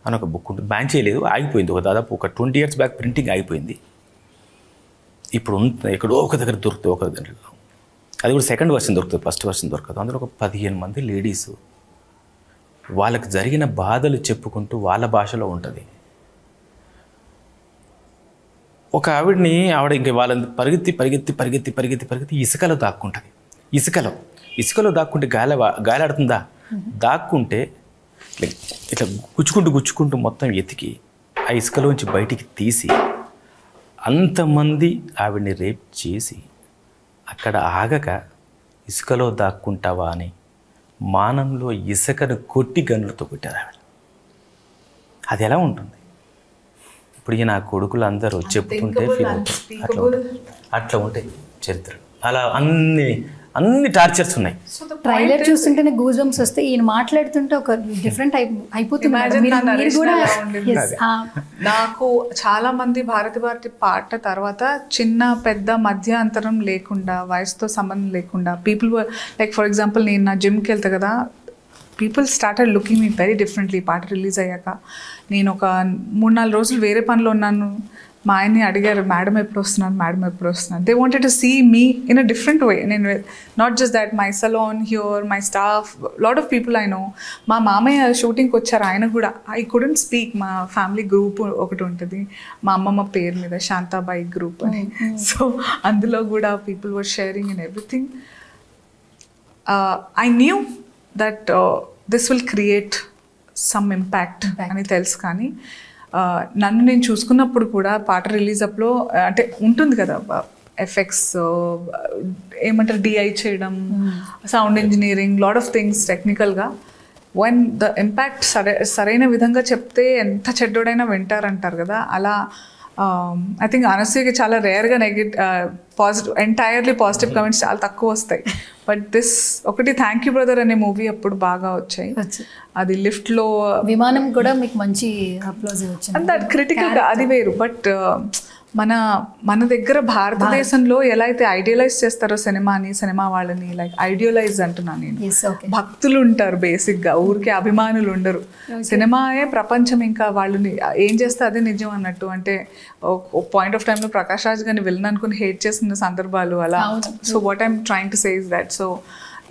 అని ఒక బుక్ ఉంటుంది. బ్యాన్ చేయలేదు, ఆగిపోయింది. దాదాపు ఒక 20 years బ్యాక్ ప్రింటింగ్ ఆగిపోయింది. ఇప్పుడు ఎక్కడో ఒక దగ్గర దొరుకుతుంది, ఒక దగ్గర. అది కూడా సెకండ్ వర్షన్ దొరుకుతుంది, ఫస్ట్ వర్షన్ దొరకదు. అందులో ఒక 15 మంది లేడీసు వాళ్ళకి జరిగిన బాధలు చెప్పుకుంటూ వాళ్ళ భాషలో ఉంటుంది. ఒక ఆవిడ ఇంకా వాళ్ళని పరిగెత్తి ఇసుకలో దాక్కుంటుంది. ఇసుకలో దాక్కుంటే గాలాడుతుందా? దాక్కుంటే ఇట్లా గుచ్చుకుంటూ మొత్తం ఎతికి ఆ ఇసుకలోంచి బయటికి తీసి అంతమంది ఆవిడ్ని రేప్ చేసి అక్కడ ఆగక ఇసుకలో దాక్కుంటావా అని మానంలో ఇసుకను కొట్టి గన్నులతో కొట్టారు ఆవిడ. అది ఎలా ఉంటుంది? ఇప్పుడు నా కొడుకులు అందరూ చెప్పుకుంటే ఫీల్ అవుతారు. అట్లా ఉంటాయి చరిత్ర. అలా అన్ని టార్చర్స్ ఉన్నాయి. ట్రైలర్ చూస్తుంటేనే గూస్ బంప్స్ వస్తే, ఈయన మాట్లాడుతుంటే ఒక డిఫరెంట్ అయిపోతుంది. నాకు చాలా మంది భారతి పాట తర్వాత చిన్న పెద్ద మధ్య అంతరం లేకుండా, వయసుతో సంబంధం లేకుండా పీపుల్ లైక్ ఫర్ ఎగ్జాంపుల్ నేను నా జిమ్కి వెళ్తా కదా, పీపుల్ స్టార్టెడ్ లుకింగ్ మీ వెరీ డిఫరెంట్లీ. పాట రిలీజ్ అయ్యాక నేను ఒక 3-4 రోజులు వేరే పనిలో ఉన్నాను. మా ఆయన్ని అడిగారు, మేడం ఎప్పుడు వస్తున్నారు. They wanted to see me in a different way. నేను not just that, my salon here, my staff, lot of people I know. మా మామయ్య షూటింగ్కి వచ్చారు, ఆయన కూడా ఐ కుడెంట్ స్పీక్. మా ఫ్యామిలీ గ్రూప్ ఒకటి ఉంటుంది మా అమ్మమ్మ పేరు మీద, శాంతాబాయి గ్రూప్ అని. సో అందులో కూడా people were sharing in everything. I knew that this will create some impact అని తెలుసు. కానీ నన్ను నేను చూసుకున్నప్పుడు కూడా పాట రిలీజ్ అప్లో అంటే ఉంటుంది కదా, ఎఫెక్ట్స్ ఏమంటారు, డిఐ చేయడం, sound engineering, lot of things టెక్నికల్గా. వన్ ద ఇంపాక్ట్ సరైన విధంగా చెప్తే ఎంత చెడ్డోడైనా వింటారంటారు కదా, అలా ఐ థింక్ అనసూయకి చాలా రేర్గా ఎంటైర్లీ పాజిటివ్ కమెంట్స్ చాలా తక్కువ వస్తాయి. బట్ దిస్ ఒకటి థ్యాంక్ యూ బ్రదర్ అనే మూవీ అప్పుడు బాగా వచ్చాయి. అది లిఫ్ట్లో విమానం కూడా మీకు మంచి అప్లోజ్ వచ్చింది. అంత క్రిటికల్గా అది వేరు. బట్ మన దగ్గర భారతదేశంలో ఎలా అయితే ఐడియలైజ్ చేస్తారో సినిమా వాళ్ళని, లైక్ ఐడియలైజ్ అంటున్నాను నేను. భక్తులు ఉంటారు బేసిక్గా, ఊరికే అభిమానులు ఉండరు. సినిమాయే ప్రపంచం, ఇంకా వాళ్ళని ఏం చేస్తే అదే నిజం అన్నట్టు. అంటే పాయింట్ ఆఫ్ టైంలో ప్రకాష్ రాజ్ గారిని విలన్ అనుకుని హేట్ చేసిన సందర్భాలు అలా. So what I'm trying to say is that so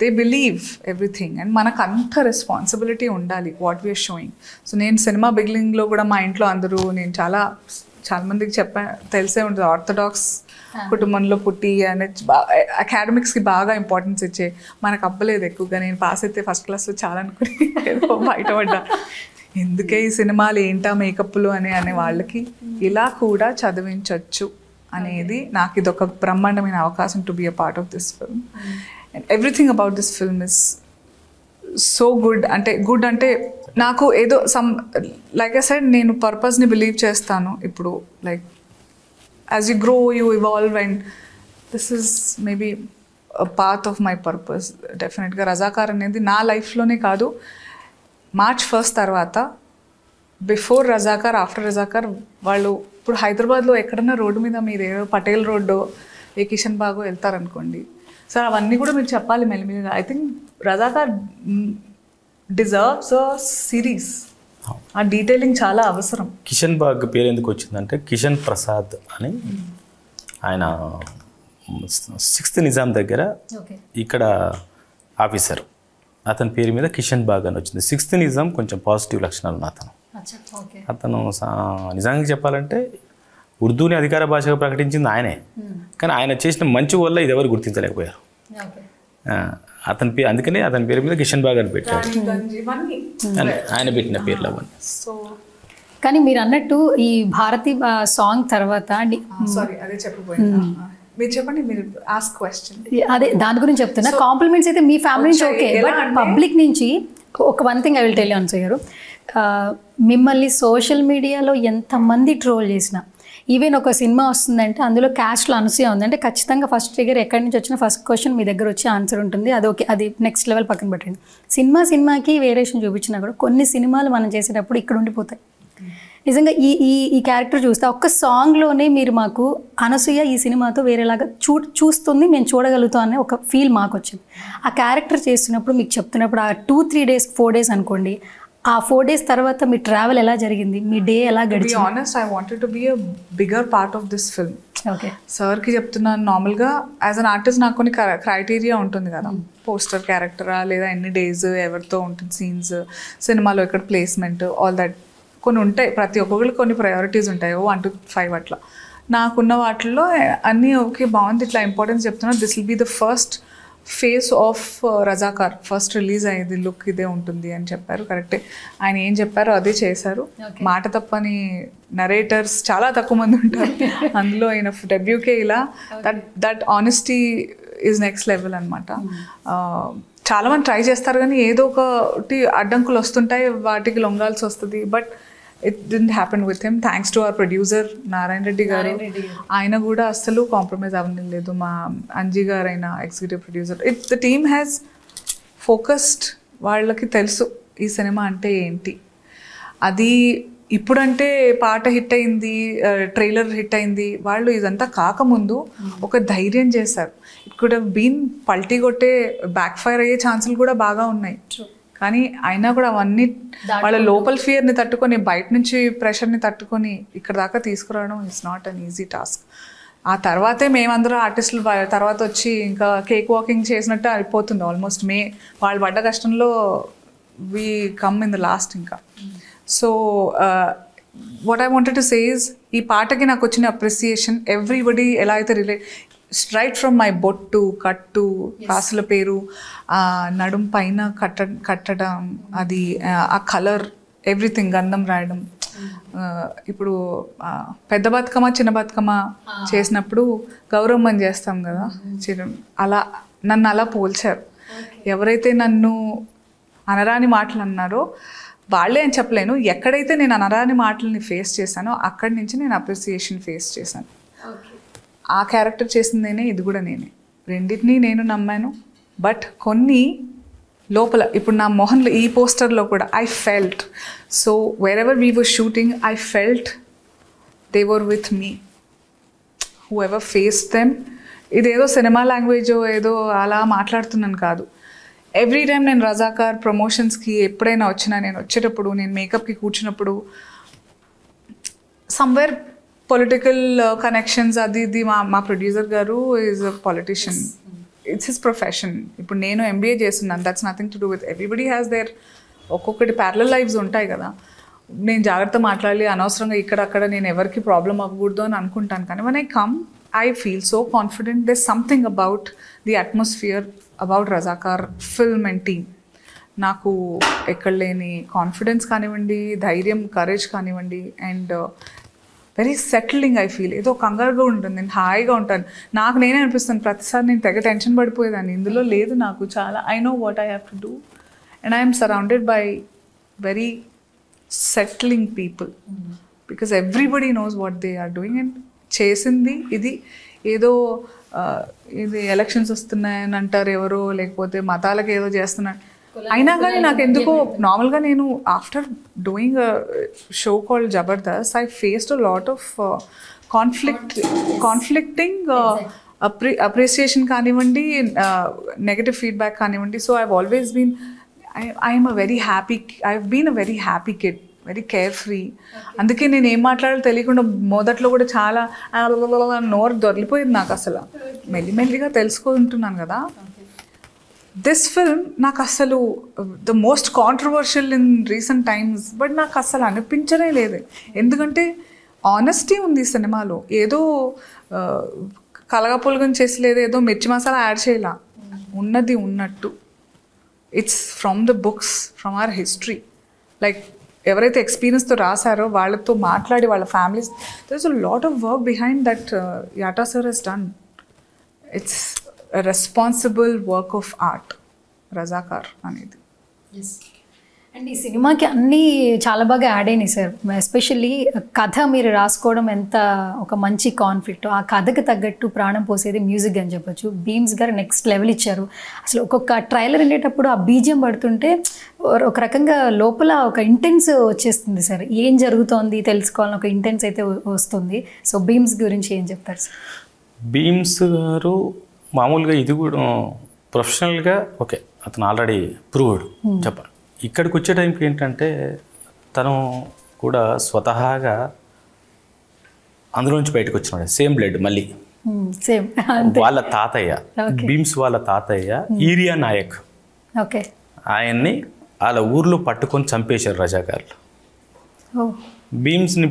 they believe everything and మనకు అంత రెస్పాన్సిబిలిటీ ఉండాలి వాట్ వీఆర్ షోయింగ్. సో నేను సినిమా బిగినింగ్లో కూడా మా ఇంట్లో అందరూ, నేను చాలా మందికి తెలిసే ఉంటుంది, ఆర్థడాక్స్ కుటుంబంలో పుట్టి అనే అకాడమిక్స్కి బాగా ఇంపార్టెన్స్ ఇచ్చే, మనకు అవ్వలేదు ఎక్కువగా. నేను పాస్ అయితే ఫస్ట్ క్లాస్లో చాలా అనుకుని బయటపడ్డా, ఎందుకే ఈ సినిమాలు ఏంటా మేకప్లు అనే వాళ్ళకి ఇలా కూడా చదివించవచ్చు అనేది నాకు ఇది ఒక బ్రహ్మాండమైన అవకాశం to be a part of this film. And everything about this film is so good. అంటే నాకు ఏదో లైక్ ఐ సెడ్ నేను పర్పస్ని బిలీవ్ చేస్తాను ఇప్పుడు. Like as you grow you evolve and this is maybe part of my purpose. డెఫినెట్గా రజాకార్ అనేది నా లైఫ్లోనే కాదు, March 1 తర్వాత, బిఫోర్ రజాకార్, ఆఫ్టర్ రజాకార్, వాళ్ళు ఇప్పుడు హైదరాబాద్లో ఎక్కడన్నా రోడ్డు మీద మీరు ఏదో పటేల్ రోడ్డు ఏ కిషన్ బాగో వెళ్తారనుకోండి సార్, అవన్నీ కూడా మీరు చెప్పాలి మెల్లిమెల్లిగా. I think Razakar deserves a series. ఆ డీటెయిలింగ్ చాలా అవసరం. కిషన్ బాగ్ పేరు ఎందుకు వచ్చిందంటే కిషన్ ప్రసాద్ అని ఆయన 6th నిజాం దగ్గర ఇక్కడ ఆఫీసర్, అతని పేరు మీద కిషన్ బాగ్ అని వచ్చింది. 6th నిజాం కొంచెం పాజిటివ్ లక్షణాలు ఉన్న అతను నిజానికి చెప్పాలంటే ఉర్దూని అధికార భాషగా ప్రకటించింది ఆయనే, కానీ ఆయన చేసిన మంచి వల్ల ఇది ఎవరు గుర్తించలేకపోయారు. అతని పేరు అందుకనే అతని పేరు మీద కిషన్ బాగ్ అని పెట్టాడు, ఆయన పెట్టిన పేర్లు అవన్నీ. కానీ మీరు అన్నట్టు ఈ భారతీ సాంగ్ తర్వాత అదే చెప్పబోయింది. మీరు చెప్పండి, మీరు ఆస్క్ క్వశ్చన్. అదే దాని గురించి చెప్తున్నా. కాంప్లిమెంట్స్ అయితే మీ ఫ్యామిలీ నుంచి ఓకే, బట్ పబ్లిక్ నుంచి ఒక one thing I will tell you answer గారు, మిమ్మల్ని సోషల్ మీడియాలో ఎంతమంది ట్రోల్ చేసినా, ఈవెన్ ఒక సినిమా వస్తుందంటే అందులో క్యాస్ట్లో అనసూయ ఉందంటే ఖచ్చితంగా ఫస్ట్ ట్రిగర్ ఎక్కడి నుంచి వచ్చిన ఫస్ట్ క్వశ్చన్ మీ దగ్గర వచ్చి ఆన్సర్ ఉంటుంది. అది ఓకే, అది నెక్స్ట్ లెవెల్ పక్కన పెట్టండి. సినిమాకి వేరియేషన్ చూపించినా కూడా కొన్ని సినిమాలు మనం చేసేటప్పుడు ఇక్కడ ఉండిపోతాయి. నిజంగా ఈ క్యారెక్టర్ చూస్తే ఒక్క సాంగ్లోనే మీరు మాకు అనసూయ ఈ సినిమాతో వేరేలాగా చూస్తుంది, మేము చూడగలుగుతాం అనే ఒక ఫీల్ మాకు వచ్చింది. ఆ క్యారెక్టర్ చేస్తున్నప్పుడు మీకు చెప్తున్నప్పుడు ఆ 2-3 days 4 days అనుకోండి, ఆ 4 days తర్వాత మీ ట్రావెల్ ఎలా జరిగింది, మీ డే ఎలా గడిచింది? To be honest, I wanted to be a bigger part of this film. Okay, సార్కి చెప్తున్నాను, నార్మల్గా యాజ్ అన్ ఆర్టిస్ట్ నాకు కొన్ని క్రైటీరియా ఉంటుంది కదా, పోస్టర్ క్యారెక్టరా లేదా ఎన్ని డేస్ ఎవరితో ఉంటుంది సీన్స్, సినిమాలో ఎక్కడ ప్లేస్మెంట్, ఆల్ దట్ కొన్ని ఉంటాయి. ప్రతి ఒక్కొక్కరికి కొన్ని ప్రయారిటీస్ ఉంటాయి, 1 to 5 అట్లా. నాకున్న వాటిల్లో అన్నీ ఓకే బాగుంది, ఇట్లా ఇంపార్టెన్స్ చెప్తున్నా. This will be the first phase of Razakar, first release అయ్యేది లుక్ ఇదే ఉంటుంది అని చెప్పారు. కరెక్టే, ఆయన ఏం చెప్పారో అదే చేశారు. మాట తప్పని నరేటర్స్ చాలా తక్కువ మంది ఉంటారు అందులో. ఆయన డెబ్యూకే ఇలా that honesty is next level అనమాట. చాలామంది ట్రై చేస్తారు కానీ ఏదో ఒకటి అడ్డంకులు వస్తుంటాయి, వాటికి లొంగాల్సి వస్తుంది. But it didn't happen with him, thanks to our producer Narayana Reddy గారు. ఆయన కూడా అస్సలు కాంప్రమైజ్ అవ్వని లేదు. మా అంజీ గారు అయినా executive producer, the team has focused. వాళ్ళకి తెలుసు ఈ సినిమా అంటే ఏంటి. అది ఇప్పుడంటే పాట హిట్ అయింది, ట్రైలర్ హిట్ అయింది, వాళ్ళు ఇదంతా కాకముందు ఒక ధైర్యం చేశారు. ఇట్ కుడ్ హ్యావ్ బీన్ పల్టీ కొట్టే బ్యాక్ ఫైర్ అయ్యే ఛాన్సులు కూడా బాగా ఉన్నాయి. కానీ అయినా కూడా అవన్నీ వాళ్ళ లోపల్ ఫియర్ని తట్టుకొని, బయట నుంచి ప్రెషర్ని తట్టుకొని ఇక్కడ దాకా తీసుకురావడం it's not an easy task. ఆ తర్వాతే మేమందరం ఆర్టిస్టులు తర్వాత వచ్చి ఇంకా కేక్ వాకింగ్ చేసినట్టు అయిపోతుంది ఆల్మోస్ట్. వాళ్ళు పడ్డ కష్టంలో we come in the last. ఇంకా so what I wanted to say is, ఈ పాటకి నాకు వచ్చిన అప్రిసియేషన్ ఎవ్రీబడి ఎలా అయితే రైట్ ఫ్రమ్ మై బొట్టు, కట్టు, కాసుల పేరు, నడుం పైన కట్టడం, అది ఆ కలర్, ఎవ్రీథింగ్, గంధం రాయడం. ఇప్పుడు పెద్ద బతుకమ్మ చిన్న బతుకమ్మ చేసినప్పుడు గౌరమ్మని చేస్తాం కదా, అలా నన్ను అలా పోల్చారు. ఎవరైతే నన్ను అనరాని మాటలు అన్నారో వాళ్ళే అని చెప్పలేను, ఎక్కడైతే నేను అనరాని మాటలని ఫేస్ చేశానో అక్కడి నుంచి నేను అప్రిసియేషన్ ఫేస్ చేశాను. ఆ క్యారెక్టర్ చేసిందేనే, ఇది కూడా నేనే. రెండింటినీ నేను నమ్మాను. బట్ కొన్ని లోపల ఇప్పుడు నా మొహన్లో ఈ పోస్టర్లో కూడా I felt, so where ever we were shooting I felt they were with me, who ever faced them. ఇదేదో సినిమా లాంగ్వేజో ఏదో అలా మాట్లాడుతున్నాను కాదు. ఎవ్రీ టైం నేను రజాకార్ ప్రమోషన్స్కి ఎప్పుడైనా వచ్చినా, నేను వచ్చేటప్పుడు, నేను మేకప్కి కూర్చున్నప్పుడు సమ్వేర్ పొలిటికల్ కనెక్షన్స్ అది ఇది, మా ప్రొడ్యూసర్ గారు is a politician, it's his profession. ఇప్పుడు నేను MBA చేస్తున్నాను, that's nothing to do with, everybody has their ఒక్కొక్కటి ప్యారలల్ లైఫ్స్ ఉంటాయి కదా. నేను జాగ్రత్త మాట్లాడాలి, అనవసరంగా ఇక్కడక్కడ నేను ఎవరికి ప్రాబ్లం అవ్వకూడదు అని అనుకుంటాను. కానీ when I come, I feel so confident. There's something about the atmosphere, about Razakar film and team. నాకు ఎక్కడ లేని కాన్ఫిడెన్స్ కానివ్వండి, ధైర్యం, కరేజ్ కానివ్వండి, and very settling I feel. ఏదో కంగారుగా ఉంటుంది, నేను హాయిగా ఉంటాను. నాకు నేనే అనిపిస్తాను ప్రతిసారి నేను తెగ టెన్షన్ పడిపోయేదాన్ని. ఇందులో లేదు నాకు చాలా. I know what I have to do and I'm surrounded by very settling people. Because everybody knows what they are doing and చేసింది ఇది ఏదో ఇది ఎలక్షన్స్ వస్తున్నాయని అంటారు ఎవరో, లేకపోతే మతాలకు ఏదో చేస్తున్నారు. అయినా కానీ నాకు ఎందుకో నార్మల్గా నేను after doing show called Jabardasth I faced a lot of conflicting appreciation కానివ్వండి, నెగటివ్ ఫీడ్బ్యాక్ కానివ్వండి. So I always been I'm a very happy, I have been a very happy kid, very carefree. అందుకే నేను ఏం మాట్లాడాలో తెలియకుండా మొదట్లో కూడా చాలా నోరు దొరికిపోయింది నాకు. అసలు మెల్లిమెల్లిగా తెలుసుకుంటున్నాను కదా. దిస్ ఫిల్మ్ నాకు అసలు the most controversial in recent times, but నాకు అసలు అనిపించనే లేదు. ఎందుకంటే ఆనెస్టీ ఉంది ఈ సినిమాలో. ఏదో కలగపులగం చేసి లేదు, ఏదో మిర్చి మసాలా యాడ్ చేయాల, ఉన్నది ఉన్నట్టు. It's from the books, from our history. Like ఎవరైతే ఎక్స్పీరియన్స్తో రాశారో వాళ్ళతో మాట్లాడి వాళ్ళ families, there is a lot of work behind that Yata sir he's done. It's a responsible work of art, Razakar అనేది. అండ్ ఈ సినిమాకి అన్నీ చాలా బాగా యాడ్ అయినాయి సార్. ఎస్పెషల్లీ కథ మీరు రాసుకోవడం ఎంత ఒక మంచి కాన్ఫ్లిక్ట్, ఆ కథకు తగ్గట్టు ప్రాణం పోసేది మ్యూజిక్ అని చెప్పొచ్చు. భీమ్స్ గారు నెక్స్ట్ లెవెల్ ఇచ్చారు. అసలు ఒక్కొక్క ట్రైలర్ వెళ్ళేటప్పుడు ఆ బీజియం పడుతుంటే ఒక రకంగా లోపల ఒక ఇంటెన్స్ వచ్చేస్తుంది సార్. ఏం జరుగుతోంది తెలుసుకోవాలని ఒక ఇంటెన్స్ అయితే వస్తుంది. సో భీమ్స్ గురించి ఏం చెప్తారు సార్? భీమ్స్ గారు మామూలుగా ఇది కూడా ప్రొఫెషనల్గా ఓకే, అతను ఆల్రెడీ ప్రూవ్డ్ చెప్పాలి. ఇక్కడికి వచ్చే టైంకి ఏంటంటే తను కూడా స్వతహాగా అందులోంచి బయటకు వచ్చినాడు. సేమ్ బ్లడ్ మళ్ళీ సేమ్ వాళ్ళ తాతయ్య, భీమ్స్ వాళ్ళ తాతయ్య ఈరియా నాయక్, ఓకే, ఆయన్ని వాళ్ళ ఊర్లో పట్టుకొని చంపేశారు రజాకార్లు. భీమ్స్ని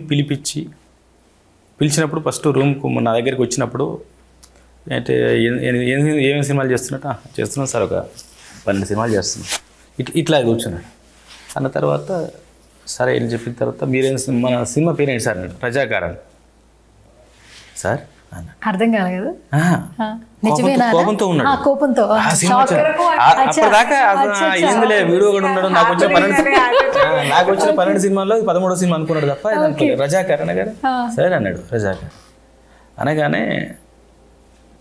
పిలిచినప్పుడు ఫస్ట్ రూమ్కు నా దగ్గరికి వచ్చినప్పుడు అంటే ఏమేమి సినిమాలు చేస్తున్నాను సార్, ఒక 12 సినిమాలు చేస్తున్నాను, ఇట్లా కూర్చున్నాడు. అన్న తర్వాత సరే అని చెప్పిన తర్వాత మీరేం మన సినిమా పేరు ఏంటి సార్ అన్నాడు. రజాకార్ అని. సార్ అర్థం కాలేదు కదా, కోపంతో ఉన్నాడు. కోపంతో అప్పటిదాకా ఏందిలే వీడియో కూడా ఉండడం, నాకు వచ్చిన 12 సినిమాల్లో 13వ సినిమా అనుకున్నాడు తప్ప రజాకార్ అనగానే సరే అన్నాడు. రజాకార్ అనగానే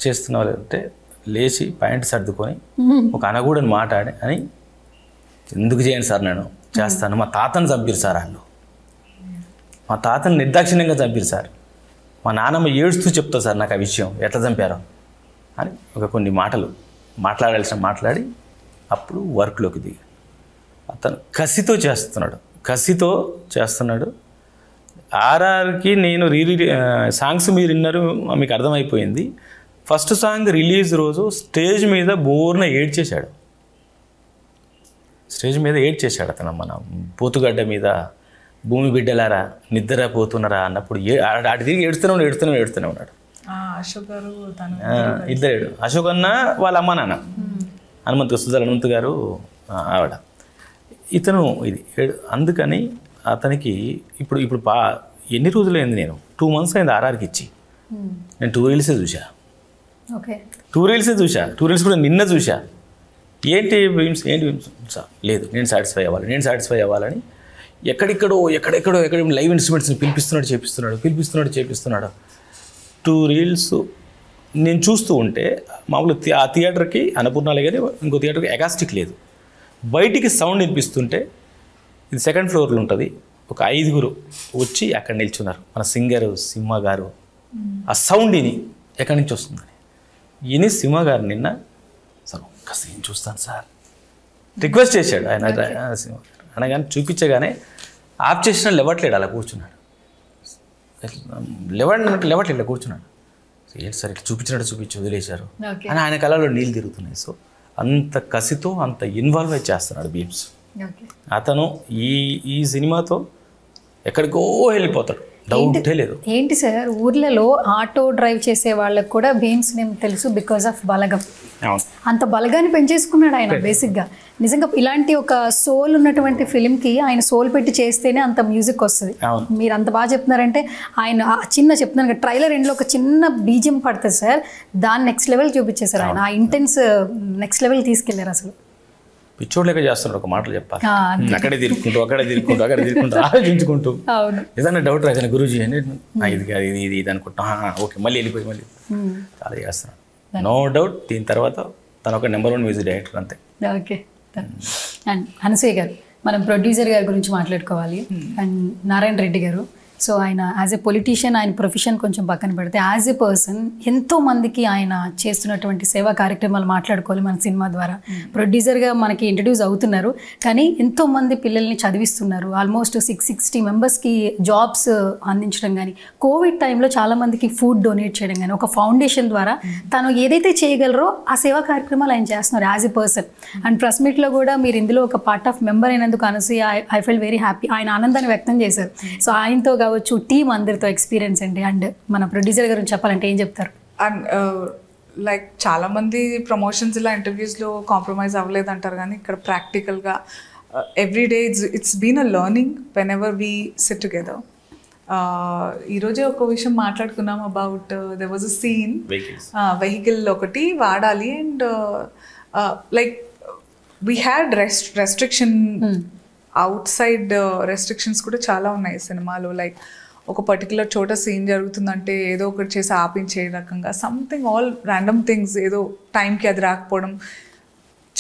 చేస్తున్నారు అంటే లేచి ప్యాంట్ సర్దుకొని ఒక అనగూడని మాట అని ఎందుకు చేయను సార్, నేను చేస్తాను, మా తాతను చంపారు సార్, వాళ్ళు మా తాతను నిర్దాక్షిణ్యంగా చంపారు సార్, మా నాన్నమ్మ ఏడుస్తూ చెప్తా సార్ నాకు ఆ విషయం ఎట్లా చంపారో అని ఒక కొన్ని మాటలు మాట్లాడి అప్పుడు వర్క్లోకి దిగి అతను కసితో చేస్తున్నాడు. ఆర్ఆర్కి నేను సాంగ్స్ మీరు విన్నారు, మీకు అర్థమైపోయింది. ఫస్ట్ సాంగ్ రిలీజ్ రోజు స్టేజ్ మీద బోర్న ఏడ్చేశాడు అతను. మన పోతుగడ్డ మీద భూమి బిడ్డలారా నిద్రపోతున్నారా అన్నప్పుడు ఆడి తిరిగి ఏడుస్తూనే ఉన్నాడు. ఇద్దరు అశోక్ అన్న వాళ్ళ అమ్మ నాన్న హనుమంత్ గారు ఆవిడ, ఇతను ఇది. అందుకని అతనికి ఇప్పుడు ఎన్ని రోజులైంది, నేను 2 months అయింది ఆర్ఆర్కి ఇచ్చి. నేను 2 reels చూసా. 2 reels కూడా నిన్న చూసా. ఏంటి భీమ్స్ లేదు, నేను సాటిస్ఫై అవ్వాలని ఎక్కడెక్కడో లైవ్ ఇన్స్ట్రుమెంట్స్ని చేపిస్తున్నాడు. 2 reels నేను చూస్తూ ఉంటే మామూలుగా ఆ థియేటర్కి అన్నపూర్ణాలే కానీ ఇంకో థియేటర్కి ఎకాస్టిక్ లేదు, బయటికి సౌండ్ వినిపిస్తుంటే ఇది 2nd floorలో ఉంటుంది. ఒక 5 వచ్చి అక్కడ నిల్చున్నారు. మన సింగర్ సింహ గారు ఆ సౌండ్ ఎక్కడి నుంచి వస్తుందని సింహ గారు నిన్న సార్ ఒక్క సీన్ చూస్తాను సార్ రిక్వెస్ట్ చేశాడు ఆయన. సింహ గారు అనగానే చూపించగానే ఆఫ్ చేసిన లేవట్లేడు, అలా కూర్చున్నాడు. లేవట్లేదు కూర్చున్నాడు. ఏంటి సార్ ఇట్లా చూపించి వదిలేశారు అని ఆయన కళలో నీళ్ళు తిరుగుతున్నాయి. సో అంత కసితో అంత ఇన్వాల్వ్ అయి చేస్తున్నాడు భీమ్స్. అతను ఈ సినిమాతో ఎక్కడికో వెళ్ళిపోతాడు, డౌటే లేదు. ఏంటి సార్ ఊర్లలో ఆటో డ్రైవ్ చేసే వాళ్ళకి కూడా భీమ్స్ నేమ్ తెలుసు బికాస్ ఆఫ్ బలగం. అంత బలగాన్ని పెంచేసుకున్నాడు ఆయన బేసిక్గా. నిజంగా ఇలాంటి ఒక సోల్ ఉన్నటువంటి ఫిలింకి ఆయన సోల్ పెట్టి చేస్తేనే అంత మ్యూజిక్ వస్తుంది. మీరు అంత బాగా చెప్తున్నారంటే ఆయన చెప్తున్నాను ట్రైలర్ ఎండ్లో ఒక చిన్న బీజియం పడుతుంది సార్, దాన్ని నెక్స్ట్ లెవెల్ చూపించేశారు ఆయన. ఆ ఇంటెన్స్ నెక్స్ట్ లెవెల్ తీసుకెళ్లారు. అసలు పిచ్చోడు లెక్క చేస్తున్నాడు, ఒక మాటలు చెప్పాలి. అక్కడే తిరుక్కుంటూ ఆలోచించుకుంటూ ఏదైనా డౌట్ రాజన గురూజీ అని ఇది అనుకుంటాం, ఓకే మళ్ళీ వెళ్ళిపోయి మళ్ళీ చాలా చేస్తున్నాడు. నో డౌట్ దీని తర్వాత తను ఒక నెంబర్ 1 మ్యూజిక్ డైరెక్టర్ అంతే. ఓకే. అండ్ అనసూయ గారు, మనం ప్రొడ్యూసర్ గారి గురించి మాట్లాడుకోవాలి. అండ్ నారాయణ రెడ్డి గారు, సో ఆయన యాజ్ ఎ పొలిటీషియన్ ఆయన ప్రొఫెషన్ కొంచెం పక్కన పెడితే యాజ్ ఎ పర్సన్ ఎంతో మందికి ఆయన చేస్తున్నటువంటి సేవా కార్యక్రమాలు మాట్లాడుకోవాలి మన సినిమా ద్వారా. ప్రొడ్యూసర్గా మనకి ఇంట్రడ్యూస్ అవుతున్నారు, కానీ ఎంతో మంది పిల్లల్ని చదివిస్తున్నారు. ఆల్మోస్ట్ 660 మెంబర్స్కి జాబ్స్ అందించడం కానీ, కోవిడ్ టైంలో చాలామందికి ఫుడ్ డొనేట్ చేయడం కానీ, ఒక ఫౌండేషన్ ద్వారా తను ఏదైతే చేయగలరో ఆ సేవా కార్యక్రమాలు ఆయన చేస్తున్నారు as a person. And press మీట్లో కూడా మీరు ఇందులో ఒక పార్ట్ ఆఫ్ మెంబర్ అయినందుకు Anasuya I feel very happy. ఆయన ఆనందాన్ని వ్యక్తం చేశారు. సో ఆయనతో కావచ్చు, టీం అందరితో ఎక్స్పీరియన్స్ అండి. అండ్ మన ప్రొడ్యూసర్ గురించి చెప్పాలంటే ఏం చెప్తారు? అండ్ లైక్ చాలామంది ప్రమోషన్స్ ఇలా ఇంటర్వ్యూస్లో కాంప్రమైజ్ అవ్వలేదు అంటారు, కానీ ఇక్కడ ప్రాక్టికల్గా every day it's been a learning whenever we sit together. ఈరోజే ఒక విషయం మాట్లాడుకున్నాం about there was a scene, vehicle ఒకటి వాడాలి and like we had restriction, outside restrictions కూడా చాలా ఉన్నాయి సినిమాలో. లైక్ ఒక పర్టికులర్ చోట సీన్ జరుగుతుందంటే ఏదో ఒకటి చేసి ఆపించే రకంగా సంథింగ్, ఆల్ ర్యాండమ్ థింగ్స్, ఏదో టైంకి అది రాకపోవడం,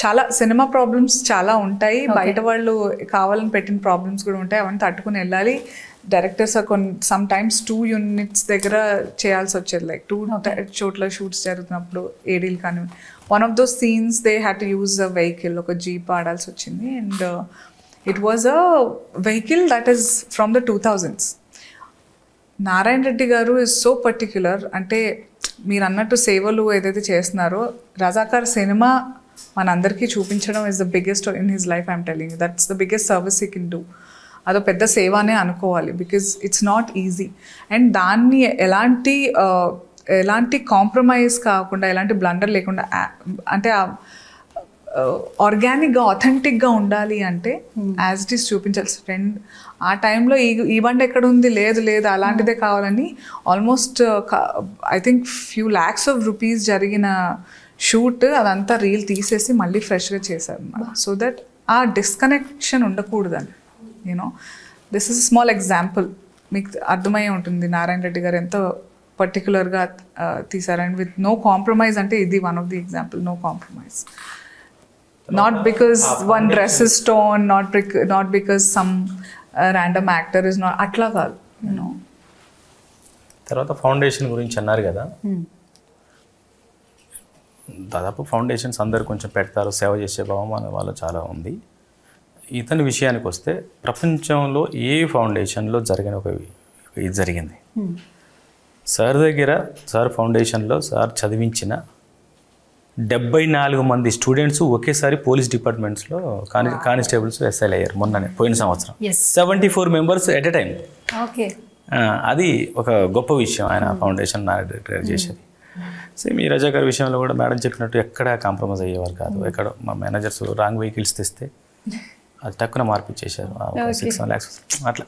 చాలా సినిమా ప్రాబ్లమ్స్ చాలా ఉంటాయి. బయట వాళ్ళు కావాలని పెట్టిన ప్రాబ్లమ్స్ కూడా ఉంటాయి, అవన్నీ తట్టుకుని వెళ్ళాలి. డైరెక్టర్స్ సమ్ టైమ్స్ 2 యూనిట్స్ దగ్గర చేయాల్సి వచ్చేది, లైక్ 2 చోట్ల షూట్స్ జరుగుతున్నప్పుడు ఏడీలు కానీ. One of those scenes they had to use a vehicle, ఒక జీప్ ఆడాల్సి వచ్చింది. And it was a vehicle that is from the 2000s. Narayana Reddy గారు is so particular. అంటే మీరు అన్నట్టు సేవలు ఏదైతే చేస్తున్నారో, రజాకార్ సినిమా మనందరికీ చూపించడం is the biggest in his life. I'm telling you, that's the biggest service he can do. అదో పెద్ద సేవనే అనుకోవాలి, because it's not easy. And దాన్ని ఎలాంటి కాంప్రమైజ్ కాకుండా, ఎలాంటి బ్లండర్ లేకుండా, అంటే ఆర్గానిక్గా ఆథెంటిక్గా ఉండాలి అంటే యాజ్ ఇట్ ఈస్ చూపించాల్సి. ఫ్రెండ్ ఆ టైంలో ఈ బండి ఎక్కడ ఉంది, లేదు అలాంటిదే కావాలని almost I think few lakhs of rupees జరిగిన షూట్ అదంతా రీల్ తీసేసి మళ్ళీ ఫ్రెష్గా చేశారు అన్నమాట. సో దట్ ఆ డిస్కనెక్షన్ ఉండకూడదని. You know this is small example, మీకు అర్థమయ్యే ఉంటుంది నారాయణ రెడ్డి గారు ఎంతో పర్టికులర్గా తీశారు. అండ్ విత్ నో కాంప్రమైజ్ అంటే ఇది one of the example, no compromise. Not because one dress is torn, not because some random actor is not, atla kaadu, you know. తర్వాత ఫౌండేషన్ గురించి అన్నారు కదా, దాదాపు ఫౌండేషన్స్ అందరు కొంచెం పెడతారు, సేవ చేసే భావం అనే వాళ్ళు చాలా ఉంది. ఇతని విషయానికి వస్తే ప్రపంచంలో ఏ ఫౌండేషన్లో జరిగిన ఒక ఇది జరిగింది. సార్ దగ్గర, సార్ ఫౌండేషన్లో సార్ చదివించిన 74 మంది స్టూడెంట్స్ ఒకేసారి పోలీస్ డిపార్ట్మెంట్స్లో కానిస్టేబుల్స్ ఎస్ఐలు అయ్యారు మొన్ననే, పోయిన సంవత్సరం. 74 members at a time. Okay, అది ఒక గొప్ప విషయం ఆయన ఫౌండేషన్ డైరెక్టర్ చేసేది. సేమ్ ఈ రజాకార్ విషయంలో కూడా మేడం చెప్పినట్టు ఎక్కడ కాంప్రమైజ్ అయ్యేవారు కాదు. ఎక్కడ మా మేనేజర్స్ రాంగ్ వెహికల్స్ తెస్తే అది తక్కువ మార్పిచ్చేశారు, 6 lakhs అట్లా.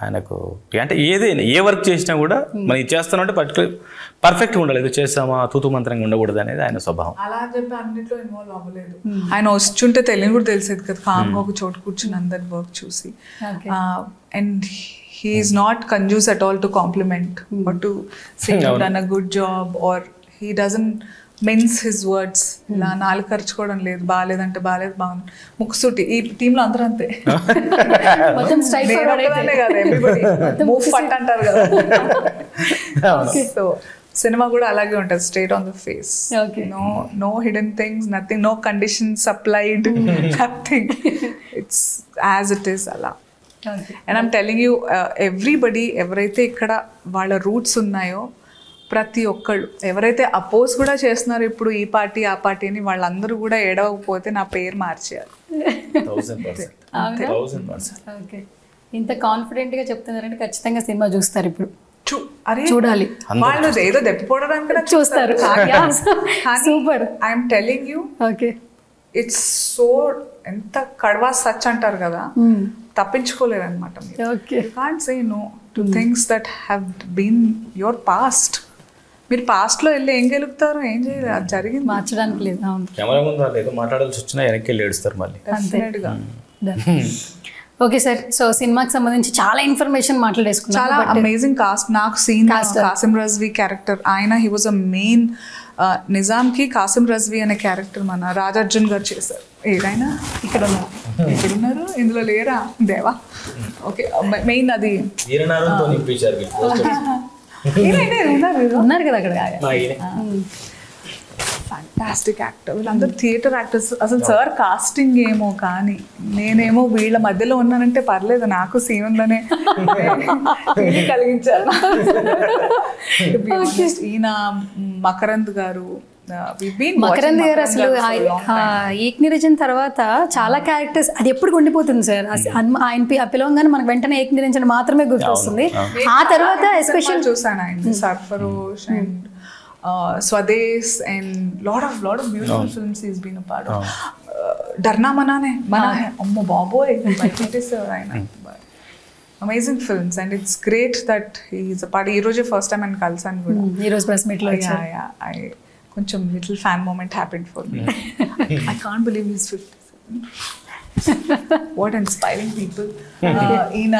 ఆయనకు అంటే ఏదైనా ఏ వర్క్ చేసినా కూడా మనం చేస్తామంటే పర్ఫెక్ట్గా ఉండాలి, ఏదో చేస్తామా తూతు మంత్రంగా ఉండకూడదు అనేది ఆయన స్వభావం. అలా చెప్పి అన్నింటిలో ఇన్వాల్వ్ అవ్వలేదు. ఆయన వచ్చుంటే తెలియని కూడా తెలిసేది కదా, కామ్గా ఒక చోటు కూర్చుని అందరి వర్క్ చూసి. And he is not conducive at all to compliment or to say you've done a good job, or he doesn't mince his words. ఇలా నాలుగు ఖర్చుకోవడం లేదు, బాగాలేదంటే బాగాలేదు, బాగుంది ముక్కుసూటి. ఈ టీంలో అందరూ అంతే, అంటారు కదా. సో సినిమా కూడా అలాగే ఉంటుంది, straight on the face, no hidden things, nothing, no conditions applied, nothing, it's as it is అలా. And I'm telling you, everybody ఎవరైతే ఇక్కడ వాళ్ళ రూట్స్ ఉన్నాయో ప్రతి ఒక్కళ్ళు, ఎవరైతే అపోజ్ కూడా చేస్తున్నారో ఇప్పుడు ఈ పార్టీ ఆ పార్టీ అని, వాళ్ళందరూ కూడా ఏడవకపోతే నా పేరు మార్చేయాలి. 1000%. ఓకే, ఇంత కాన్ఫిడెంట్గా చెప్తున్నారంటే ఖచ్చితంగా సినిమా చూస్తారు ఇప్పుడు. చూడాలి, వాళ్ళు ఏదో దెప్పిపోవడానికి చూస్తారు. Super, I'm telling you. Okay, it's so, ఎంత కడవా సచ్ అంటారు కదా, తప్పించుకోలేరు అనమాట. You can't say no to things that have been your past. మీరు పాస్ట్లో వెళ్ళి ఏం గెలుపుతారు, ఏం చేయలేదు, అది జరిగింది. మార్చడానికి లేదు. అవును, కెమెరా ముందు వాళ్ళు ఏదో మాట్లాడాల్సి వచ్చినా వెనక్కి వెళ్ళి ఏడుస్తారు మళ్ళీ. డెఫినెట్గా. ఓకే సార్, సో సినిమాకి సంబంధించి చాలా ఇన్ఫర్మేషన్ మాట్లాడేసుకున్నాం. చాలా అమేజింగ్ కాస్ట్. నాకు సీన్ కాసిం రజ్వీ క్యారెక్టర్, ఆయన హీ వాజ్ అ మెయిన్ నిజాంకి కాసిం రజ్వీ అనే క్యారెక్టర్ మన రాజార్జున్ గారు చేశారు. ఏదైనా ఇక్కడ ఉన్నారు, ఇందులో లేరా దేవా? ఓకే, మెయిన్ అది ఉన్నారు కదా అక్కడ. ఫ్యాంటాస్టిక్ యాక్టర్, వీళ్ళందరూ థియేటర్ యాక్టర్స్. అసలు సార్ కాస్టింగ్ ఏమో కానీ నేనేమో వీళ్ళ మధ్యలో ఉన్నానంటే పర్లేదు, నాకు సీన్ ఉందనే కలిగించారు. ఈయన మకరంద్ గారు, మకరంద్ గారు అసలు ఏక్నిరంజన్ తర్వాత చాలా క్యారెక్టర్స్ అది ఎప్పుడు ఉండిపోతుంది సార్. ఆయన పిలవంగానే మనకు వెంటనే ఏక్నిరంజన్ మాత్రమే గుర్తొస్తుంది. ఆ తర్వాత ఎస్పెషల్ చూసాను ఆయన Sarfarosh and Swades and lot of beautiful films is been a part of. Darna మనానే అమ్మో బాబోయ్ పెట్టేసారు ఆయన. Amazing films and it's great that he is a part. ఈ రోజే ఫస్ట్ టైం ఆయన కలిసాను కూడా, ఈరోజు ప్రెస్ మీట్ లో. కొంచెం little fan moment happened for me. I can't believe his 57. What inspiring people. ఈయన